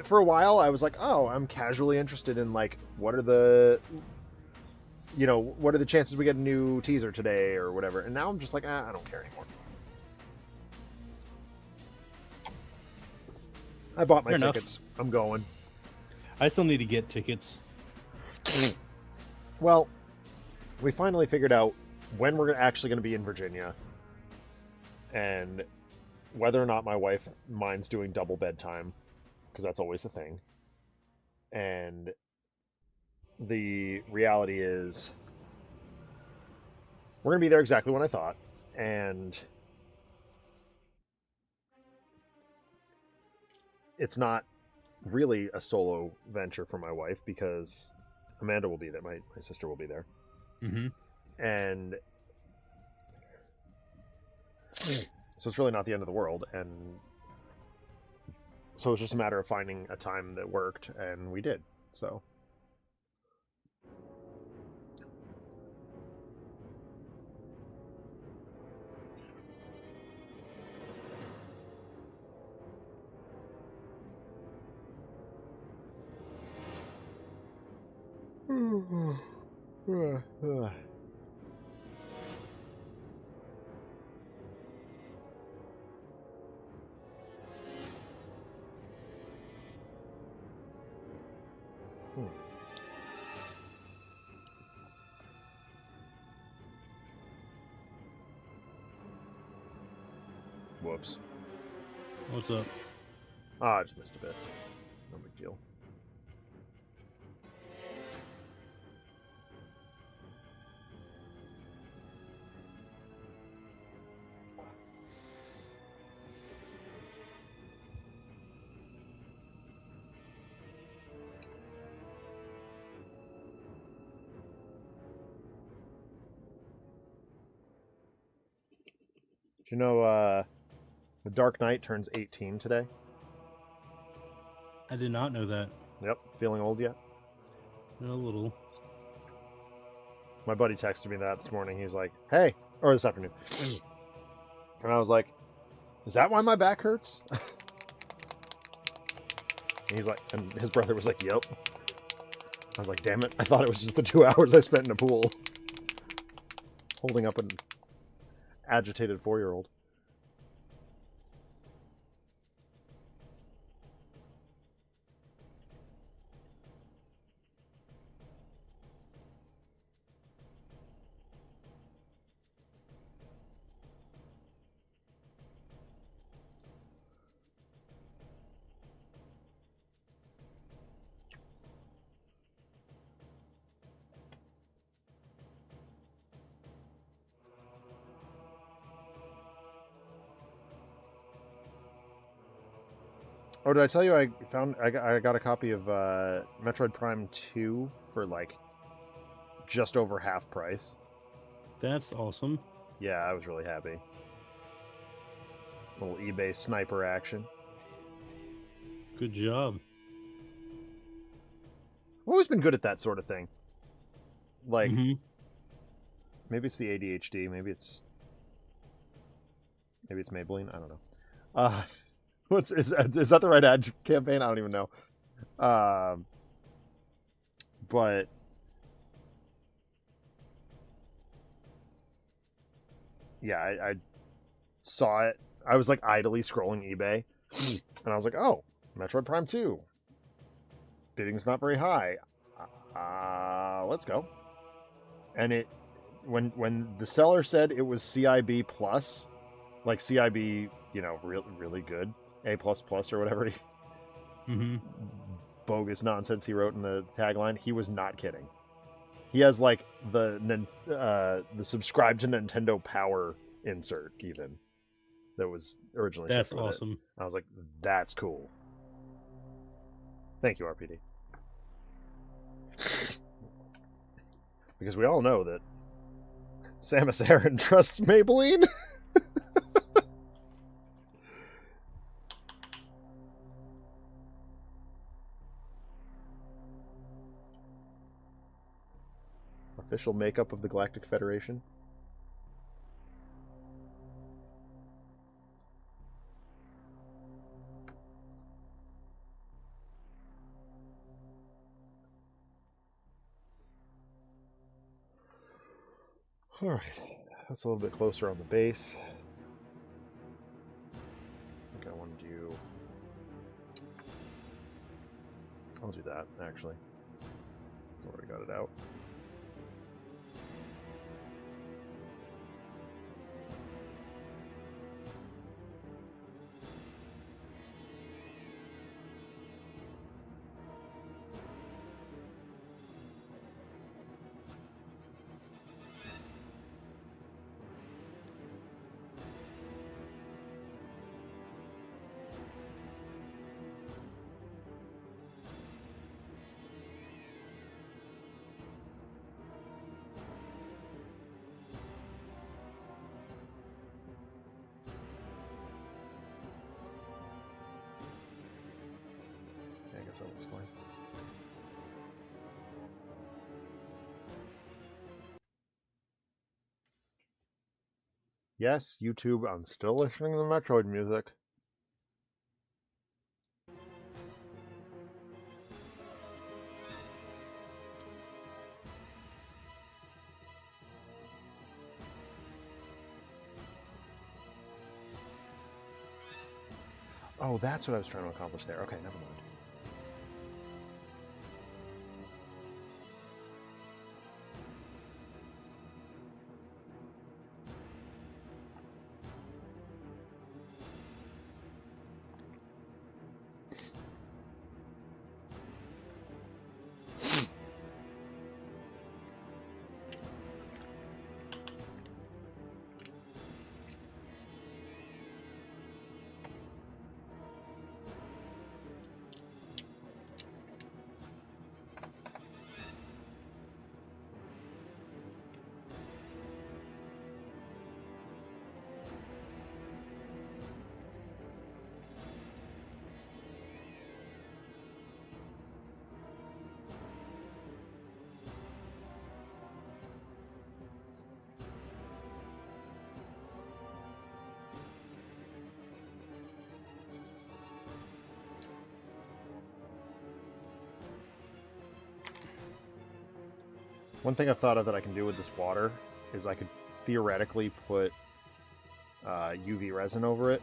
for a while, I was like, oh, I'm casually interested in, like, what are the chances we get a new teaser today or whatever. And now I'm just like, I don't care anymore. I bought my tickets. I'm going. I still need to get tickets. Well, we finally figured out when we're actually going to be in Virginia and whether or not my wife minds doing double bedtime, because that's always a thing. And the reality is we're going to be there exactly when I thought. And it's not really a solo venture for my wife because Amanda will be there. My sister will be there. Mm-hmm. And so it's really not the end of the world. And so it's just a matter of finding a time that worked, and we did. So Whoops. What's up? I just missed a bit. No big deal. Do you know The Dark Knight turns 18 today? I did not know that. Yep. Feeling old yet? A little. My buddy texted me that this morning. He's like, hey, or this afternoon. And I was like, is that why my back hurts? And he's like, and his brother was like, yep. I was like, damn it. I thought it was just the 2 hours I spent in a pool holding up an agitated 4-year-old. Oh, did I tell you I got a copy of Metroid Prime 2 for like just over half price? That's awesome. Yeah, I was really happy. Little eBay sniper action. Good job. I've always been good at that sort of thing. Like, maybe it's the ADHD, maybe it's Maybelline. I don't know. Is that the right ad campaign? I don't even know. But yeah, I saw it. I was like idly scrolling eBay, and I was like, "Oh, Metroid Prime 2. Bidding's not very high. Let's go." And when the seller said it was CIB plus, like CIB really good. A++ or whatever bogus nonsense he wrote in the tagline. He was not kidding. He has like the subscribe to Nintendo Power insert even that was originally. That's awesome. I was like, that's cool. Thank you, RPD. Because we all know that Samus Aran trusts Maybelline. Official makeup of the Galactic Federation. All right, that's a little bit closer on the base. I think I want to do... I'll do that, actually. It's already got it out. So it was fine. Yes, YouTube, I'm still listening to the Metroid music. Oh, that's what I was trying to accomplish there. Okay, never mind. One thing I've thought of that I can do with this water is I could theoretically put UV resin over it.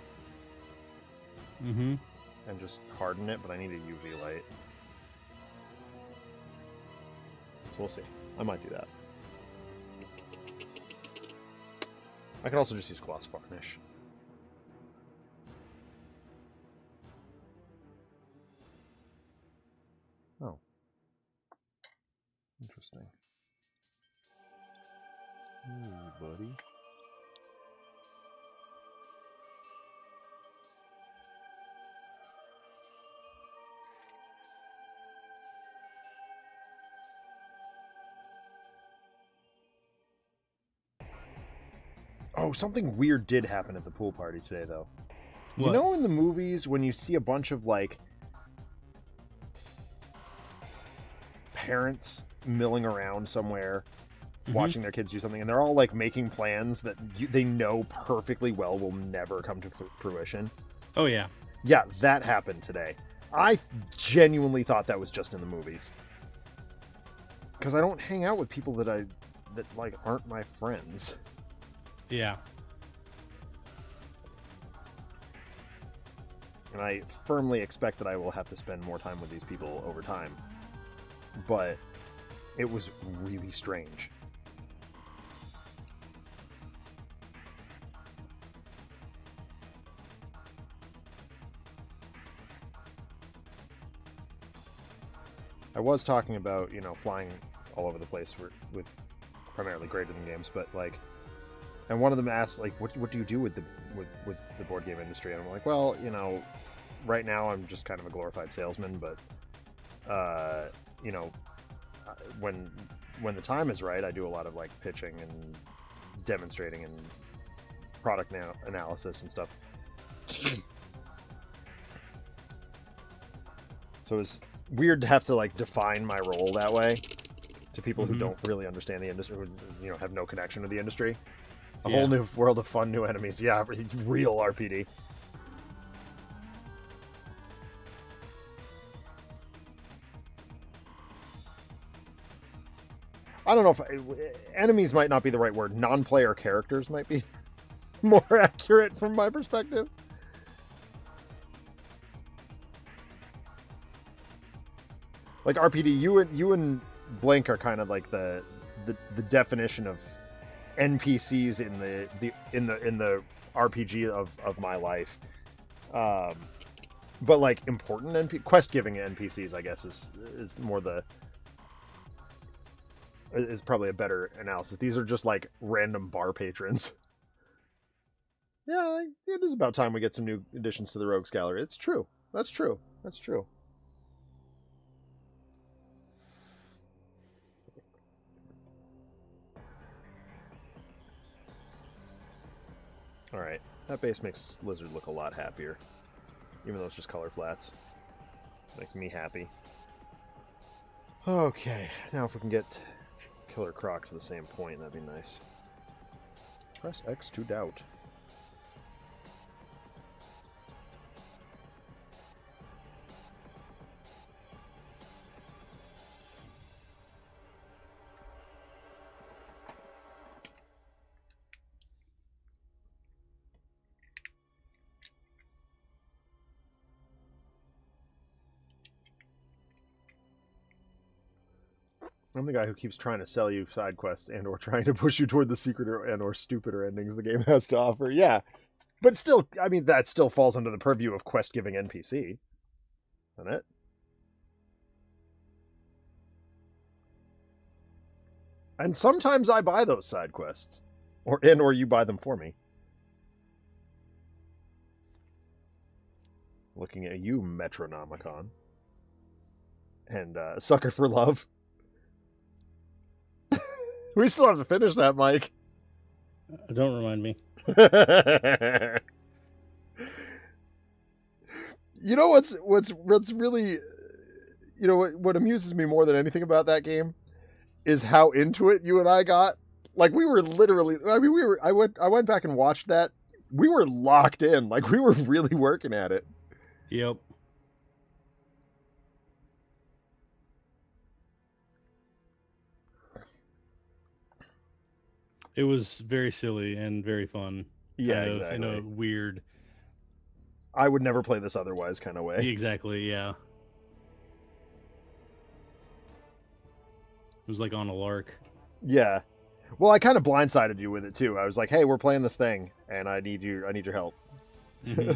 Mm-hmm. And just harden it, but I need a UV light. So we'll see. I might do that. I could also just use gloss varnish. Oh. Interesting. Ooh, buddy. Oh, something weird did happen at the pool party today, though. What? You know in the movies when you see a bunch of, like, parents milling around somewhere, watching their kids do something, and they're all, like, making plans that they know perfectly well will never come to fruition? Oh, yeah. Yeah, that happened today. I genuinely thought that was just in the movies. Because I don't hang out with people that like, aren't my friends. Yeah. And I firmly expect that I will have to spend more time with these people over time. But it was really strange. I was talking about, flying all over the place with primarily greater than games, but like, and one of them asked, like, what do you do with the board game industry? And I'm like, well, right now I'm just kind of a glorified salesman, but when the time is right, I do a lot of like pitching and demonstrating and product analysis and stuff. So it's weird to have to like define my role that way to people who don't really understand the industry, who have no connection to the industry. A whole new world of fun, new enemies. Yeah, real RPD. I don't know if enemies might not be the right word. Non-player characters might be more accurate from my perspective. Like RPD, you and Blink are kind of like the definition of NPCs in the RPG of my life. But like important quest giving NPCs, I guess is more is probably a better analysis. These are just like random bar patrons. Yeah, it is about time we get some new additions to the Rogues Gallery. It's true. That's true. That's true. Alright, that base makes Lizard look a lot happier. Even though it's just color flats. Makes me happy. Okay, now if we can get Killer Croc to the same point, that'd be nice. Press X to doubt. I'm the guy who keeps trying to sell you side quests and or trying to push you toward the secret or stupider endings the game has to offer. Yeah. But still, I mean, that still falls under the purview of quest-giving NPC. Isn't it? And sometimes I buy those side quests. Or you buy them for me. Looking at you, Metronomicon. And Sucker for Love. We still have to finish that, Mike. Don't remind me. You know what's really, what amuses me more than anything about that game is how into it you and I got. Like we were literally, I went back and watched that. We were locked in. Like we were really working at it. Yep. It was very silly and very fun. Yeah, exactly. In a weird... I would never play this otherwise kind of way. Exactly, yeah. It was like on a lark. Yeah. Well, I kind of blindsided you with it too. I was like, "Hey, we're playing this thing, and I need your help." Mm-hmm.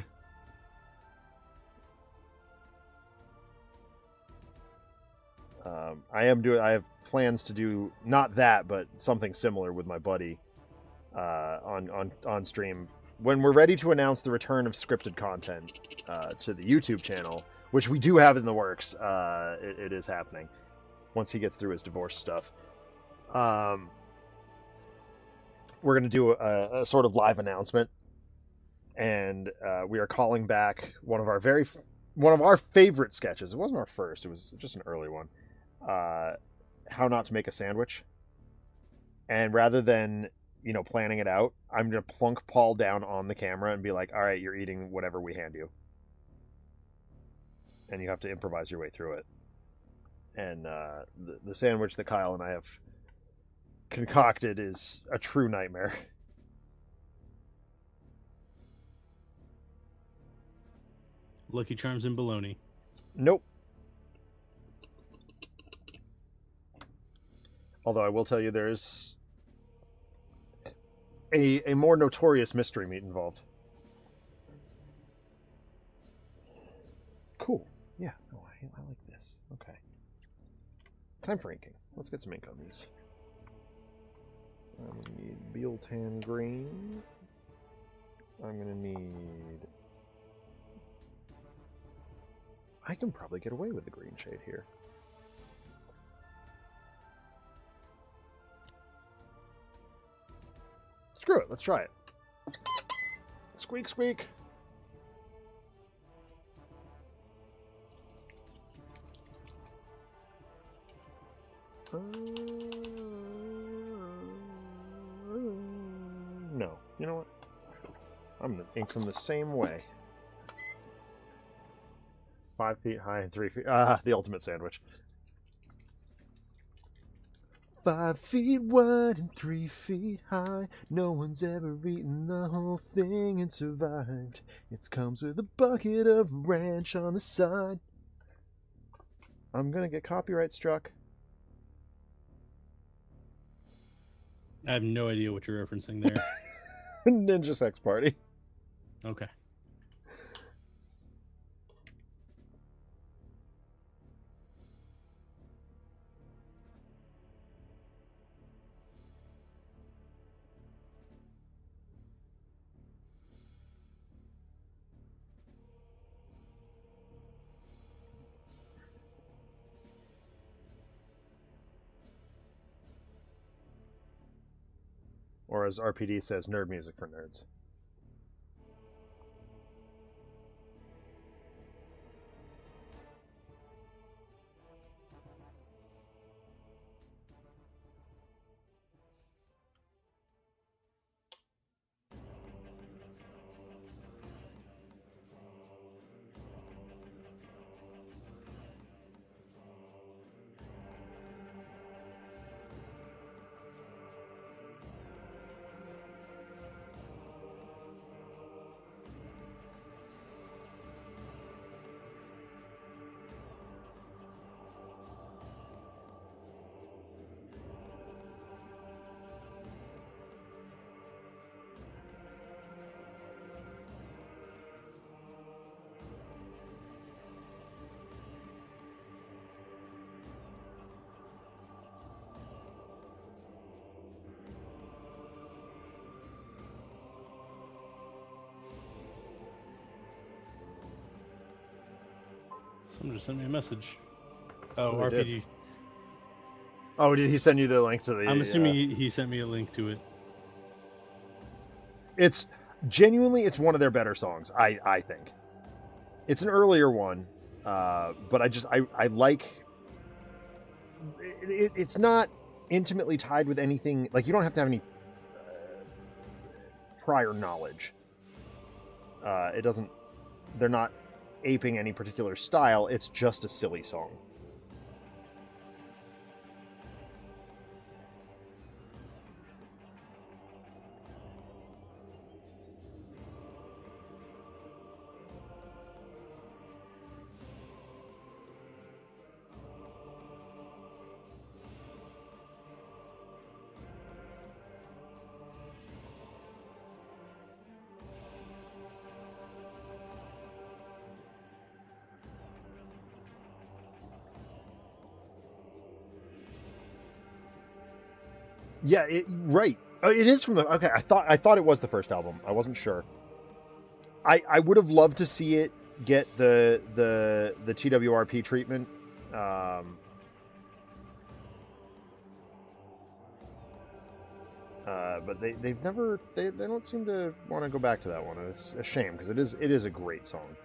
I have plans to do not that, but something similar with my buddy on stream when we're ready to announce the return of scripted content to the YouTube channel, which we do have in the works. It is happening once he gets through his divorce stuff. We're going to do a sort of live announcement, and we are calling back one of our favorite sketches. It wasn't our first; it was just an early one. How not to make a sandwich. And rather than, planning it out, I'm going to plunk Paul down on the camera and be like, all right, you're eating whatever we hand you. And you have to improvise your way through it. And the sandwich that Kyle and I have concocted is a true nightmare. Lucky Charms and bologna. Nope. Although I will tell you there's a more notorious mystery meat involved. Cool. Yeah. Oh, I like this. Okay. Time for inking. Let's get some ink on these. I'm going to need Bealtan green. I'm going to need... I can probably get away with the green shade here. Screw it, let's try it. Squeak, squeak. No. You know what? I'm going to ink them the same way. 5 feet high and 3 feet... the ultimate sandwich. 5 feet wide and 3 feet high. No one's ever eaten the whole thing and survived. It comes with a bucket of ranch on the side. I'm going to get copyright struck. I have no idea what you're referencing there. Ninja Sex Party. Okay. Or as RPD says, nerd music for nerds. Someone just sent me a message. Oh, Oh, they RPD. did. Oh, did he send you the link to the... I'm assuming he sent me a link to it. It's genuinely, it's one of their better songs, I think. It's an earlier one, but I like... It's not intimately tied with anything... Like, you don't have to have any prior knowledge. It doesn't... They're not aping any particular style. It's just a silly song. Yeah, right. It is from the... Okay, I thought it was the first album. I wasn't sure. I would have loved to see it get the TWRP treatment. But they've never... They don't seem to want to go back to that one. And it's a shame, because it is a great song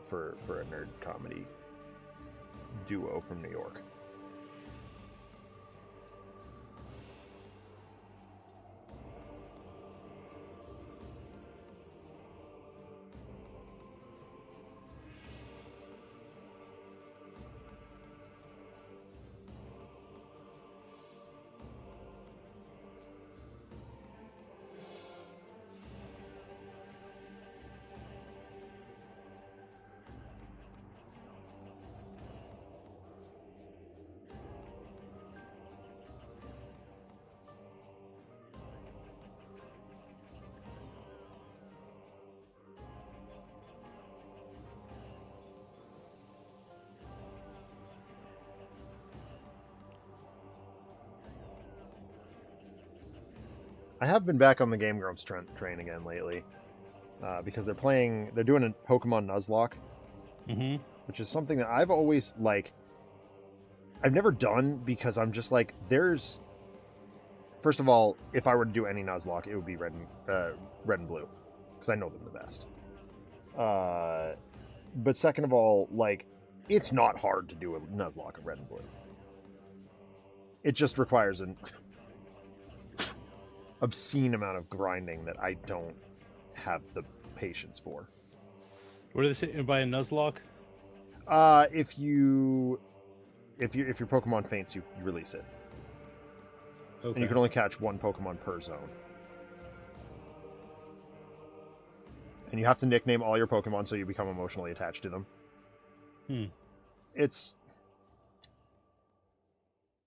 for a nerd comedy duo from New York. I have been back on the Game Grumps train again lately, because they're doing a Pokemon Nuzlocke, which is something that I've always, like, I've never done because I'm just like, first of all, if I were to do any Nuzlocke, it would be red and blue, because I know them the best. But second of all, like, it's not hard to do a Nuzlocke of red and blue. It just requires an obscene amount of grinding that I don't have the patience for. What do they say by a Nuzlocke? If your Pokemon faints, you release it. Okay. And you can only catch one Pokemon per zone. And you have to nickname all your Pokemon so you become emotionally attached to them. It's...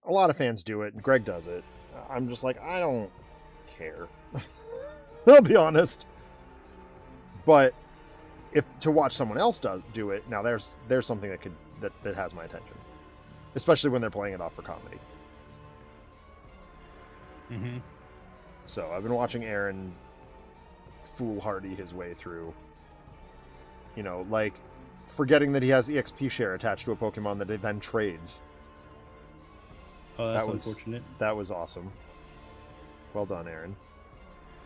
A lot of fans do it, and Greg does it. I'm just like, I don't care. I'll be honest. But if to watch someone else do it, now there's something that has my attention. Especially when they're playing it off for comedy. So I've been watching Aaron foolhardy his way through, like forgetting that he has EXP share attached to a Pokemon that it then trades. Oh, that's unfortunate. That was awesome. Well done, Aaron.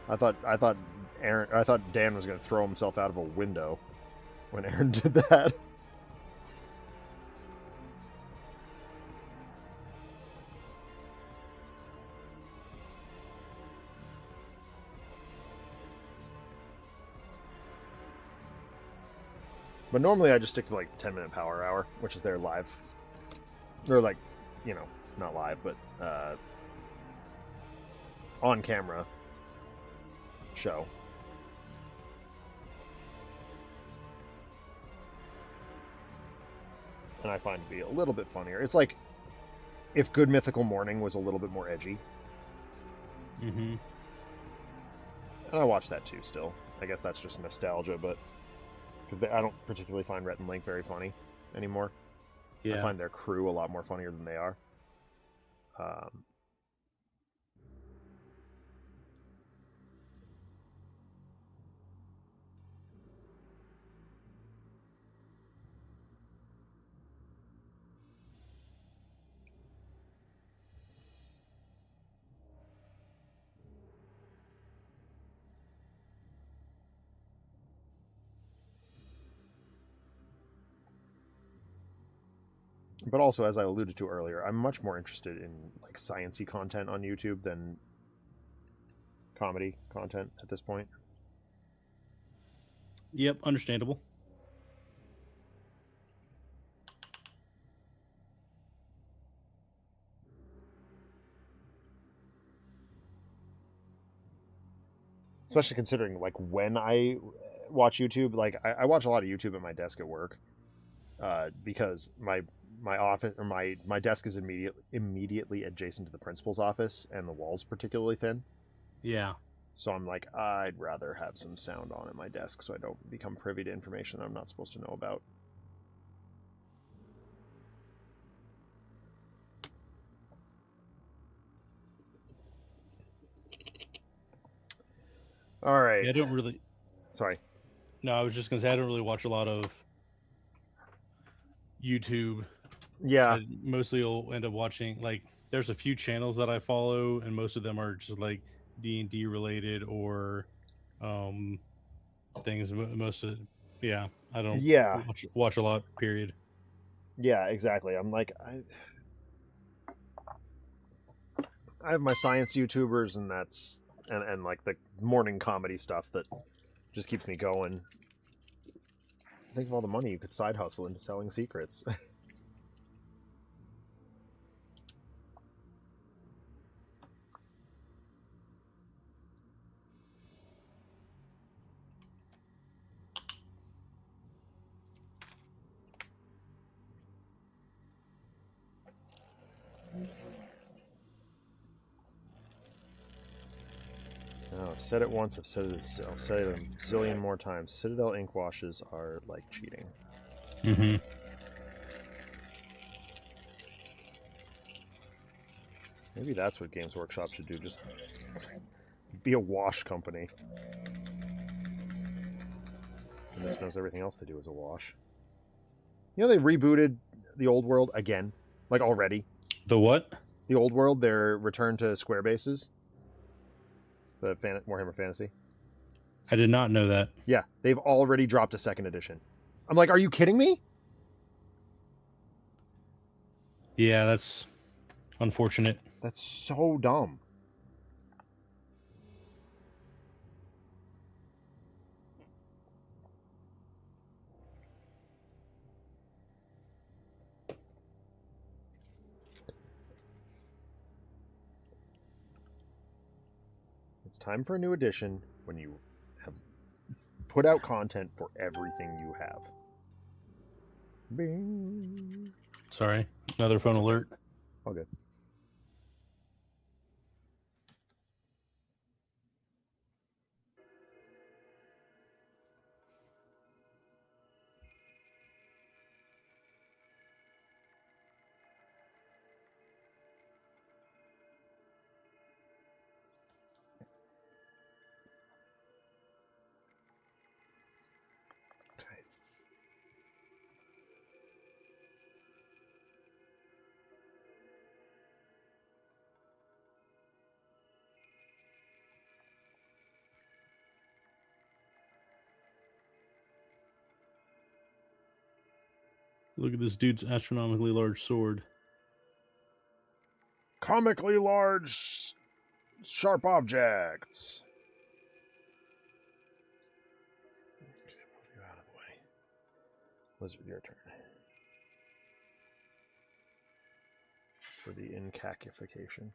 I thought Dan was going to throw himself out of a window when Aaron did that. But normally I just stick to like the 10-minute power hour, which is their live, or like, not live, but on camera show. And I find it to be a little bit funnier. It's like if Good Mythical Morning was a little bit more edgy. And I watch that too still. I guess that's just nostalgia, but because I don't particularly find Rhett and Link very funny anymore. Yeah. I find their crew a lot more funnier than they are. But also, as I alluded to earlier, I'm much more interested in like science-y content on YouTube than comedy content at this point. Yep, understandable. Especially considering like when I watch YouTube, like I watch a lot of YouTube at my desk at work, because my office or my desk is immediately adjacent to the principal's office, and the wall's particularly thin. Yeah. So I'm like, I'd rather have some sound on at my desk so I don't become privy to information I'm not supposed to know about. All right. Yeah, I don't really... Sorry. No, I was just going to say, I don't really watch a lot of YouTube. Yeah. I mostly will end up watching, like, there's a few channels that I follow, and most of them are just, like, D&D related or things. Most of... Yeah, I don't watch a lot, period. Yeah, exactly. I'm like... I have my science YouTubers, and that's... And like the morning comedy stuff that just keeps me going. Think of all the money you could side hustle into selling secrets. No, I've said it once, I'll say it a zillion more times. Citadel ink washes are like cheating. Maybe that's what Games Workshop should do, just be a wash company. And this knows everything else they do is a wash. You know, they rebooted the old world again, like already. The what? The old world, their return to square bases. The Warhammer Fantasy. I did not know that. Yeah, they've already dropped a second edition. I'm like, are you kidding me? Yeah, that's unfortunate. That's so dumb. It's time for a new edition when you have put out content for everything you have. Bing. Sorry, another phone alert. All good. Look at this dude's astronomically large sword. Comically large, sharp objects. Okay, move you out of the way. Lizard, your turn. For the incacification.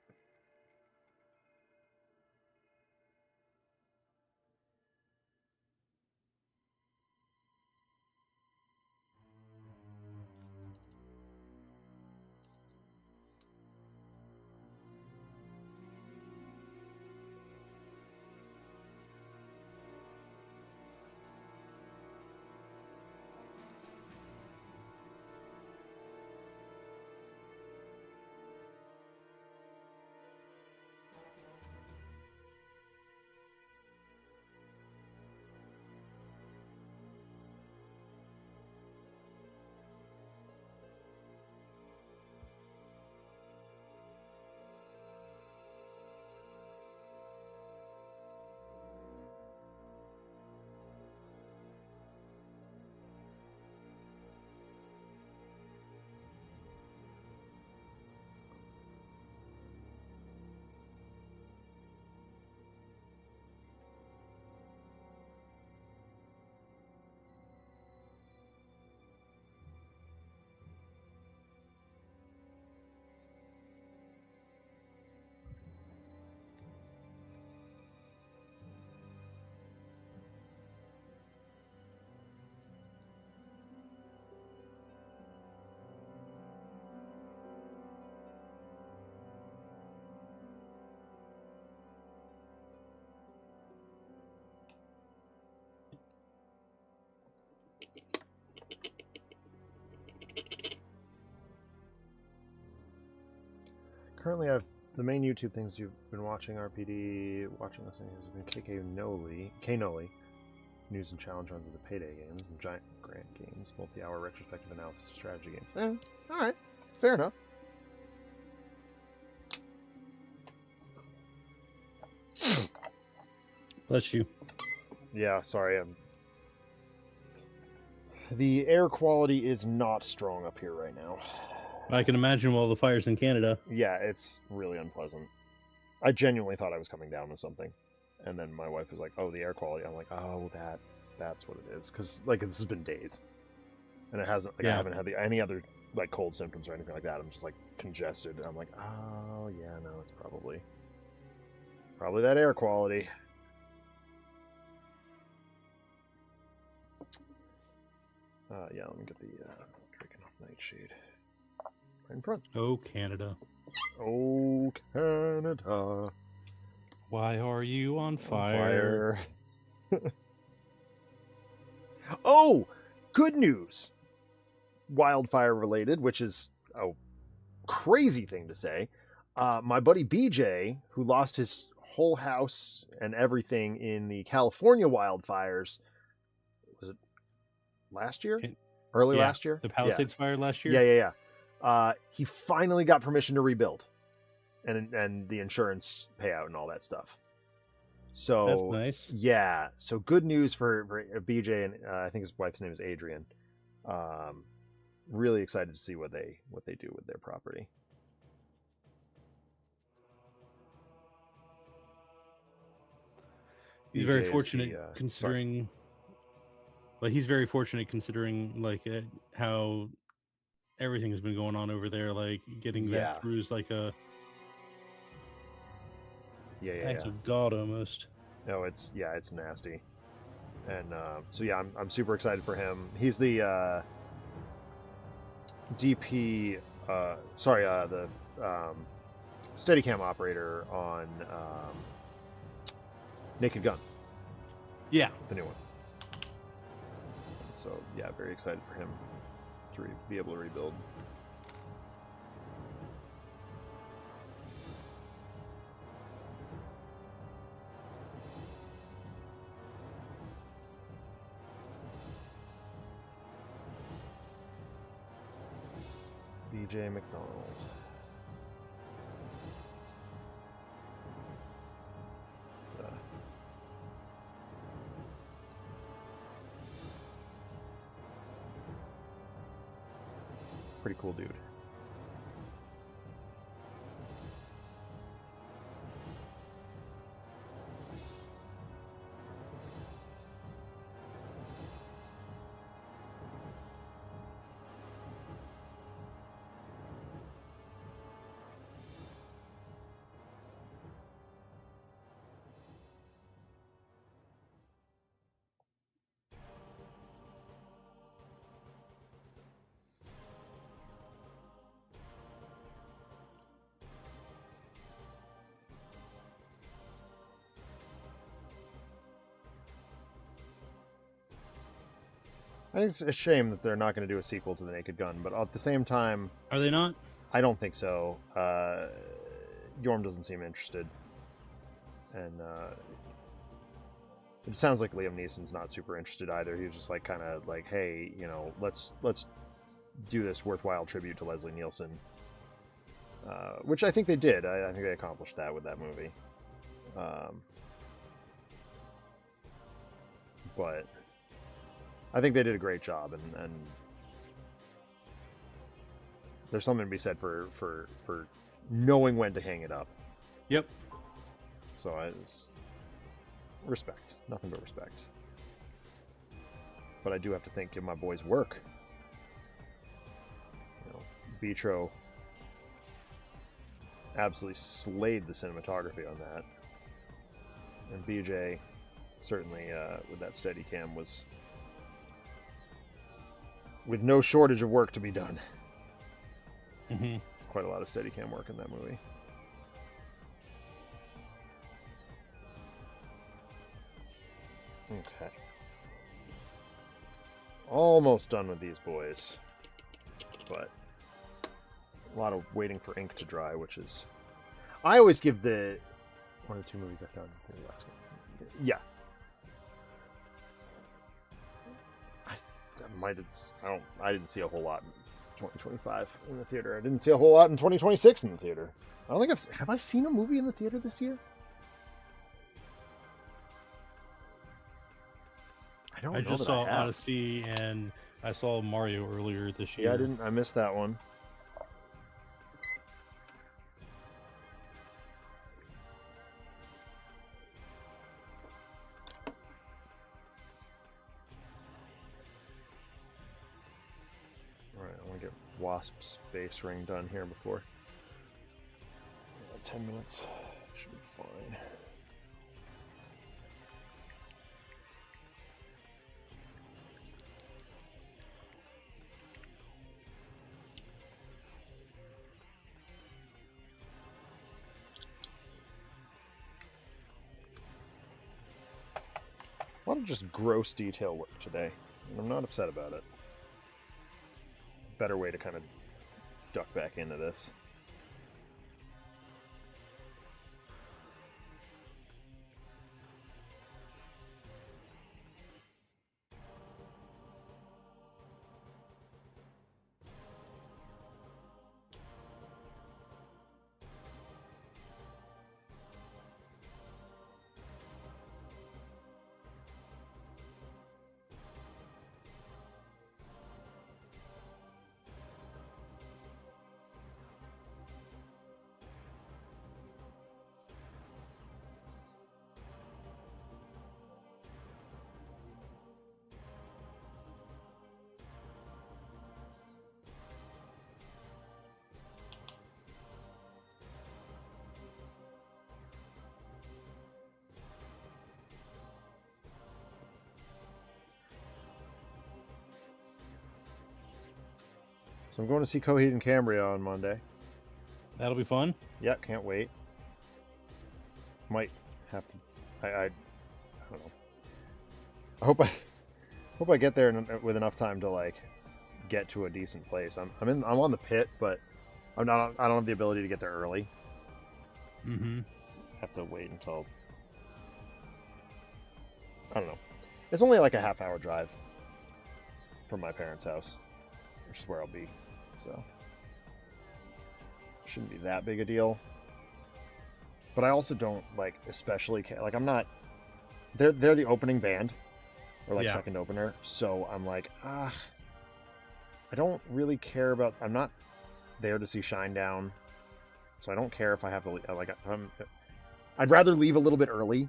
Currently, I've the main YouTube things you've been watching, RPD, watching listening has been K Noli, news and challenge runs of the Payday games, and giant grant games, multi-hour retrospective analysis strategy games. Alright, fair enough. Bless you. Yeah, sorry. The air quality is not strong up here right now. I can imagine all the fires in Canada. Yeah, it's really unpleasant. I genuinely thought I was coming down with something. And then my wife was like, oh, the air quality. I'm like, oh, that's what it is. Because, like, this has been days. And it hasn't, like, I haven't had any other, like, cold symptoms or anything like that. I'm just, like, congested. And I'm like, oh, yeah, no, it's probably that air quality. Yeah, let me get the drinking off nightshade. In front. Oh, Canada. Oh, Canada. Why are you on fire? Oh, good news. Wildfire related, which is a crazy thing to say. My buddy BJ, who lost his whole house and everything in the California wildfires. Was it last year? Early last year? The Palisades fire last year? Yeah. He finally got permission to rebuild and the insurance payout and all that stuff. So that's nice. Yeah. So good news for BJ, and I think his wife's name is Adrian. Really excited to see what they do with their property. He's very fortunate considering. Like, he's very fortunate considering like how everything has been going on over there. Like, getting that through is like a act of God almost. No, it's nasty. And so yeah, I'm super excited for him. He's the DP, the Steadicam operator on Naked Gun. Yeah, the new one. So yeah, very excited for him to be able to rebuild. BJ McDonald. Pretty cool dude. I think it's a shame that they're not going to do a sequel to The Naked Gun, but at the same time... Are they not? I don't think so. Yorm doesn't seem interested. And it sounds like Liam Neeson's not super interested either. He was just like, kind of like, hey, you know, let's do this worthwhile tribute to Leslie Nielsen. Which I think they did. I think they accomplished that with that movie. But... I think they did a great job, and there's something to be said for knowing when to hang it up. Yep. So respect, nothing but respect. But I do have to think of my boy's work. You know, Vitro absolutely slayed the cinematography on that, and BJ certainly with that Steadicam was. With no shortage of work to be done. Mm-hmm. Quite a lot of Steadicam work in that movie. Okay. Almost done with these boys. But a lot of waiting for ink to dry, which is... I always give the... One of the two movies I've done. Yeah. I didn't see a whole lot in 2025 in the theater. I didn't see a whole lot in 2026 in the theater. I don't think have I seen a movie in the theater this year? I just saw Odyssey, and I saw Mario earlier this year. Yeah, I missed that one. Wasp space ring done here before 10 minutes should be fine. A lot of just gross detail work today, and I'm not upset about it. Better way to kind of duck back into this. So I'm going to see Coheed and Cambria on Monday. That'll be fun. Yeah, can't wait. Might have to. I don't know. I hope I get there with enough time to like get to a decent place. I'm on the pit, but I don't have the ability to get there early. Mm-hmm. Have to wait until, I don't know. It's only like a half-hour drive from my parents' house, which is where I'll be. So shouldn't be that big a deal. But I also don't like especially care. Like I'm not. They're the opening band, or like second opener. So I'm like I don't really care about. I'm not there to see Shinedown, so I don't care if I have to like. I'd rather leave a little bit early.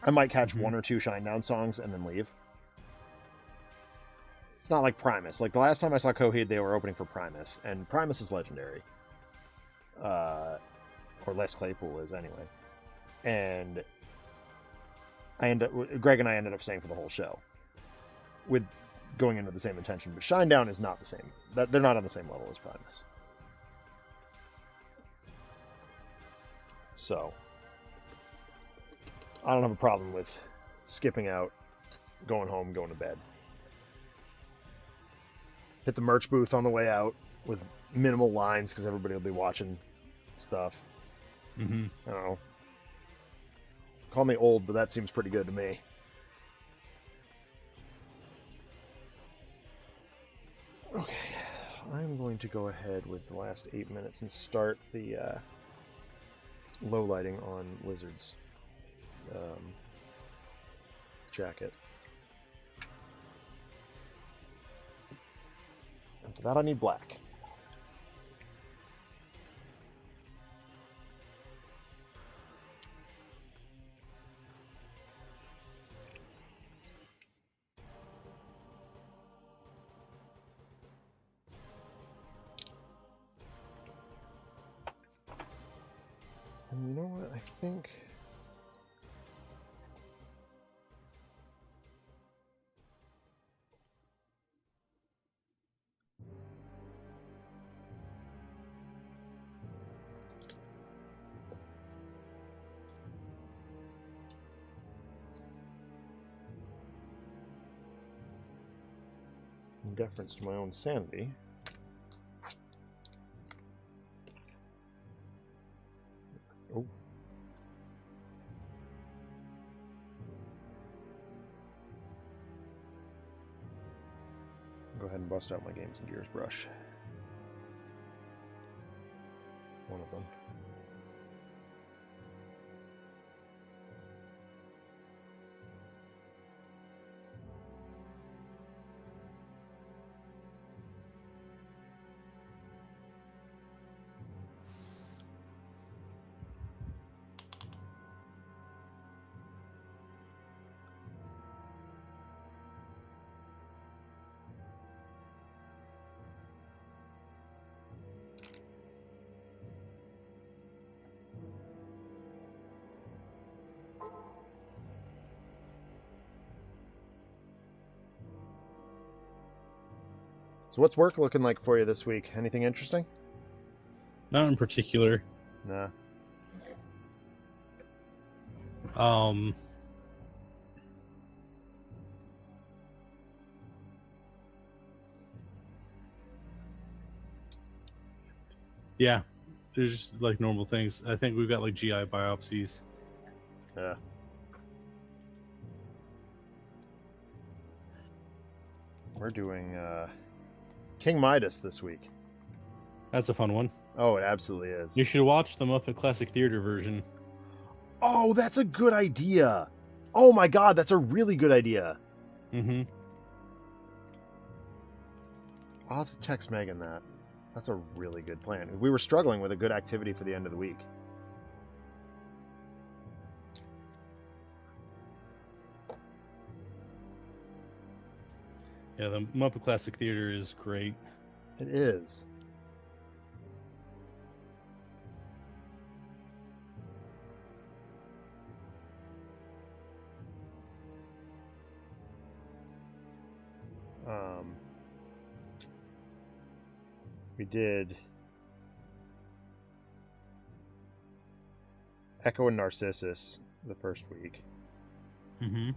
I might catch one or two Shinedown songs and then leave. It's not like Primus. Like the last time I saw Coheed, they were opening for Primus, and Primus is legendary. Or Les Claypool is anyway. And Greg and I ended up staying for the whole show, with going into the same intention. But Shinedown is not the same. They're not on the same level as Primus. So I don't have a problem with skipping out, going home, going to bed. Hit the merch booth on the way out with minimal lines because everybody will be watching stuff. Mm-hmm. I don't know. Call me old, but that seems pretty good to me. Okay, I'm going to go ahead with the last 8 minutes and start the low lighting on Wizard's jacket. And for that I need black. And you know what? I think in deference to my own sanity, oh, go ahead and bust out my Games and Gears brush. One of them. So what's work looking like for you this week? Anything interesting? Not in particular. Nah. Yeah, there's just like normal things. I think we've got like GI biopsies. Yeah. We're doing King Midas this week. That's a fun one. Oh, it absolutely is. You should watch the Muppet Classic Theater version. Oh, that's a good idea. Oh my god, that's a really good idea. Mm-hmm. I'll have to text Megan that. That's a really good plan. We were struggling with a good activity for the end of the week. Yeah, the Muppet Classic Theater is great. It is. We did Echo and Narcissus the first week. Mm-hmm.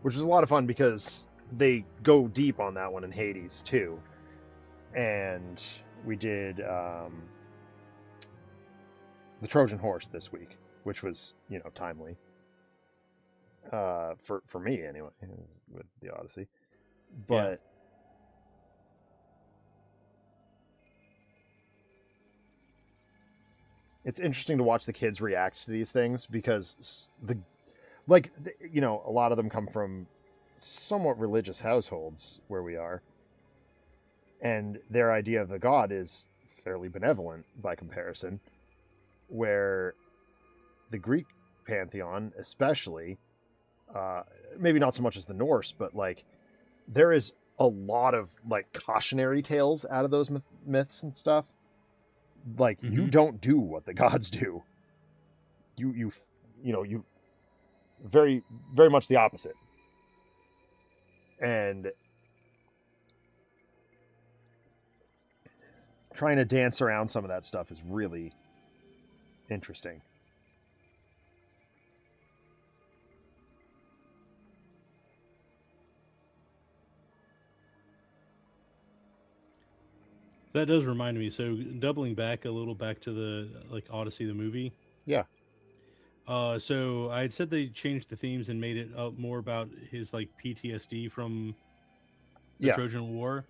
Which was a lot of fun because they go deep on that one in Hades too. And we did the Trojan Horse this week, which was, timely. For me anyway, with the Odyssey. But it's interesting to watch the kids react to these things because a lot of them come from somewhat religious households where we are, and their idea of the god is fairly benevolent by comparison, where the Greek pantheon, especially, maybe not so much as the Norse, but there is a lot of cautionary tales out of those myths and stuff. You don't do what the gods do. You very, very much the opposite. And trying to dance around some of that stuff is really interesting. That does remind me. So doubling back a little back to the Odyssey the movie. Yeah. So I had said they changed the themes and made it more about his PTSD from the Trojan War.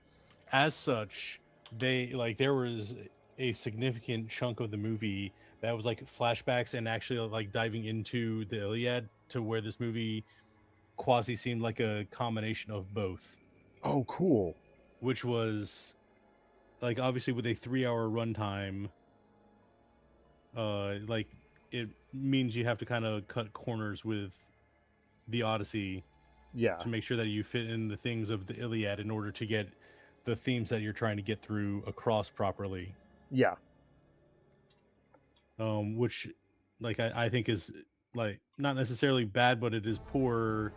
As such, they there was a significant chunk of the movie that was flashbacks and actually diving into the Iliad, to where this movie quasi seemed like a combination of both. Oh, cool. Which was obviously with a 3-hour runtime, it means you have to kind of cut corners with the Odyssey, to make sure that you fit in the things of the Iliad in order to get the themes that you're trying to get through across properly. Yeah. Which I think is not necessarily bad, but it is poor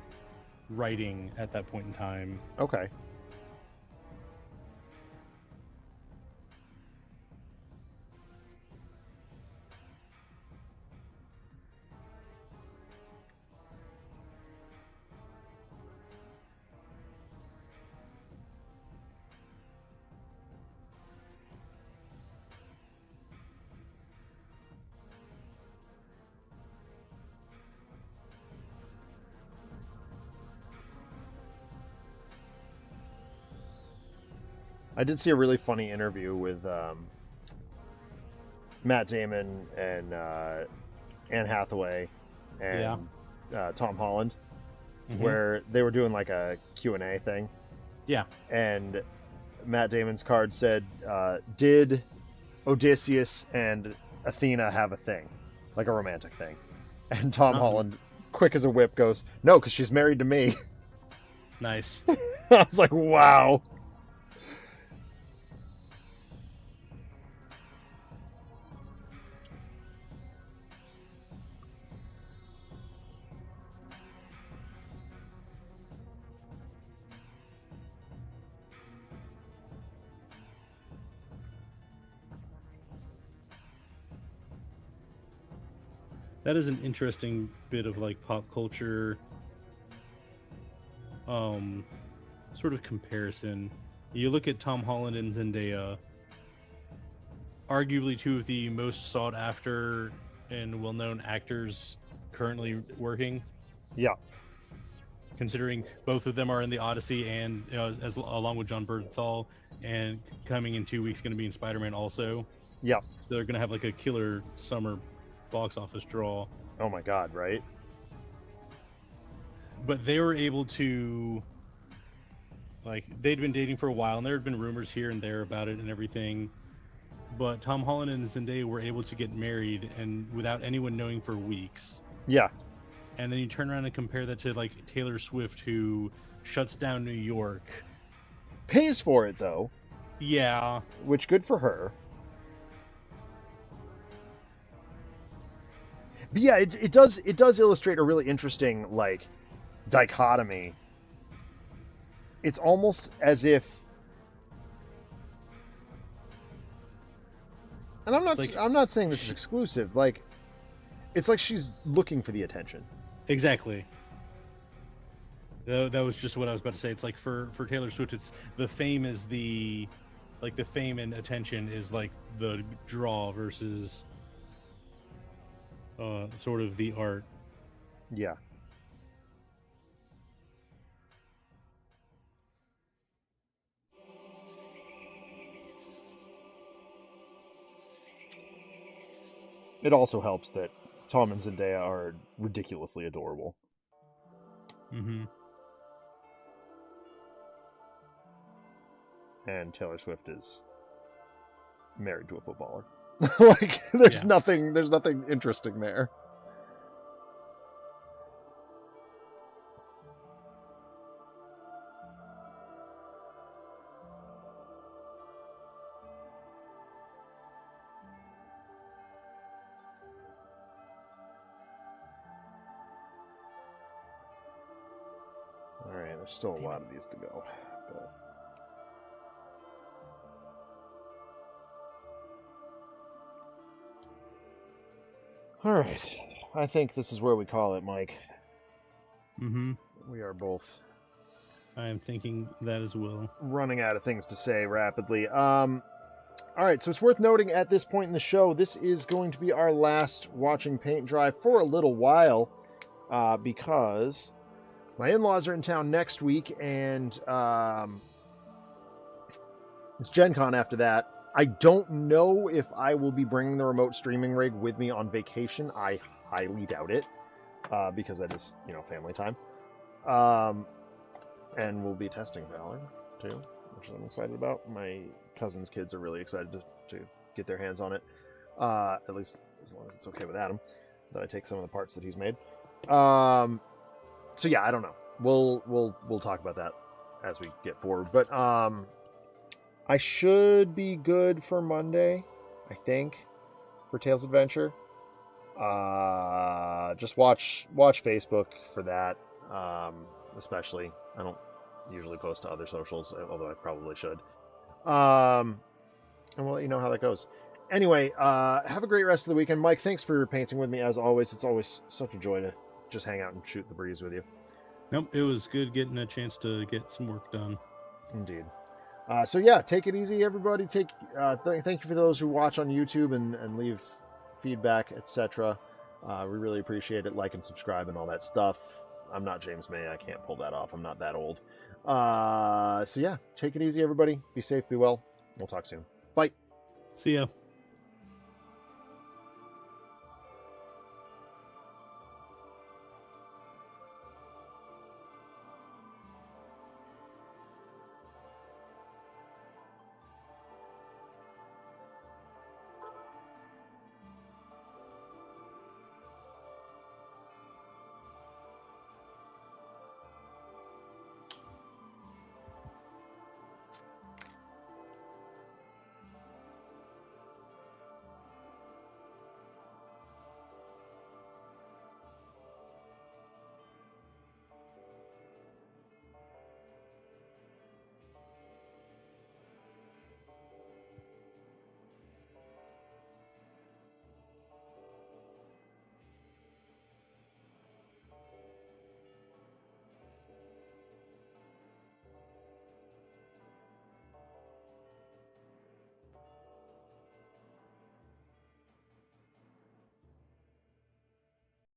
writing at that point in time. Okay. I did see a really funny interview with Matt Damon and Anne Hathaway and Tom Holland, where they were doing a Q&A thing. Yeah. And Matt Damon's card said, did Odysseus and Athena have a thing? A romantic thing? And Tom Holland, quick as a whip, goes, no, because she's married to me. Nice. I was like, wow. That is an interesting bit of pop culture sort of comparison. You look at Tom Holland and Zendaya, arguably two of the most sought after and well-known actors currently working. Yeah. Considering both of them are in the Odyssey and along with John Bernthal, and coming in 2 weeks going to be in Spider-Man also. Yeah. They're going to have a killer summer box office draw. Oh my god, right? But they were able to they'd been dating for a while, and there had been rumors here and there about it and everything, but Tom Holland and Zendaya were able to get married and without anyone knowing for weeks. Yeah. And then you turn around and compare that to Taylor Swift, who shuts down New York, pays for it though. Yeah. Which, good for her. But yeah, it does illustrate a really interesting dichotomy. It's almost as if And I'm not saying this is exclusive. Like, it's like she's looking for the attention. Exactly. That was just what I was about to say. It's like for Taylor Swift, it's the fame is the fame and attention is like the draw versus sort of the art. Yeah. It also helps that Tom and Zendaya are ridiculously adorable. Mm-hmm. And Taylor Swift is married to a footballer. Like, there's nothing interesting there. All right, there's still a lot of these to go, but... All right, I think this is where we call it, Mike. Mm-hmm. We are both... I am thinking that as well. Running out of things to say rapidly. All right, so it's worth noting at this point in the show, this is going to be our last watching paint dry for a little while, because my in-laws are in town next week, and it's Gen Con after that. I don't know if I will be bringing the remote streaming rig with me on vacation. I highly doubt it, because that is, family time. And we'll be testing Valor, too, which I'm excited about. My cousin's kids are really excited to get their hands on it, at least as long as it's okay with Adam, that I take some of the parts that he's made. So yeah, I don't know. We'll talk about that as we get forward. But I should be good for Monday, I think, for Tales Adventure. Just watch Facebook for that, especially. I don't usually post to other socials, although I probably should. And we'll let you know how that goes. Anyway, have a great rest of the weekend. Mike, thanks for painting with me as always. It's always such a joy to just hang out and shoot the breeze with you. Nope, it was good getting a chance to get some work done. Indeed. So yeah, take it easy, everybody. Thank you for those who watch on YouTube and leave feedback, etc. We really appreciate it. Like and subscribe and all that stuff. I'm not James May. I can't pull that off. I'm not that old. So yeah, take it easy, everybody. Be safe, be well. We'll talk soon. Bye. See ya.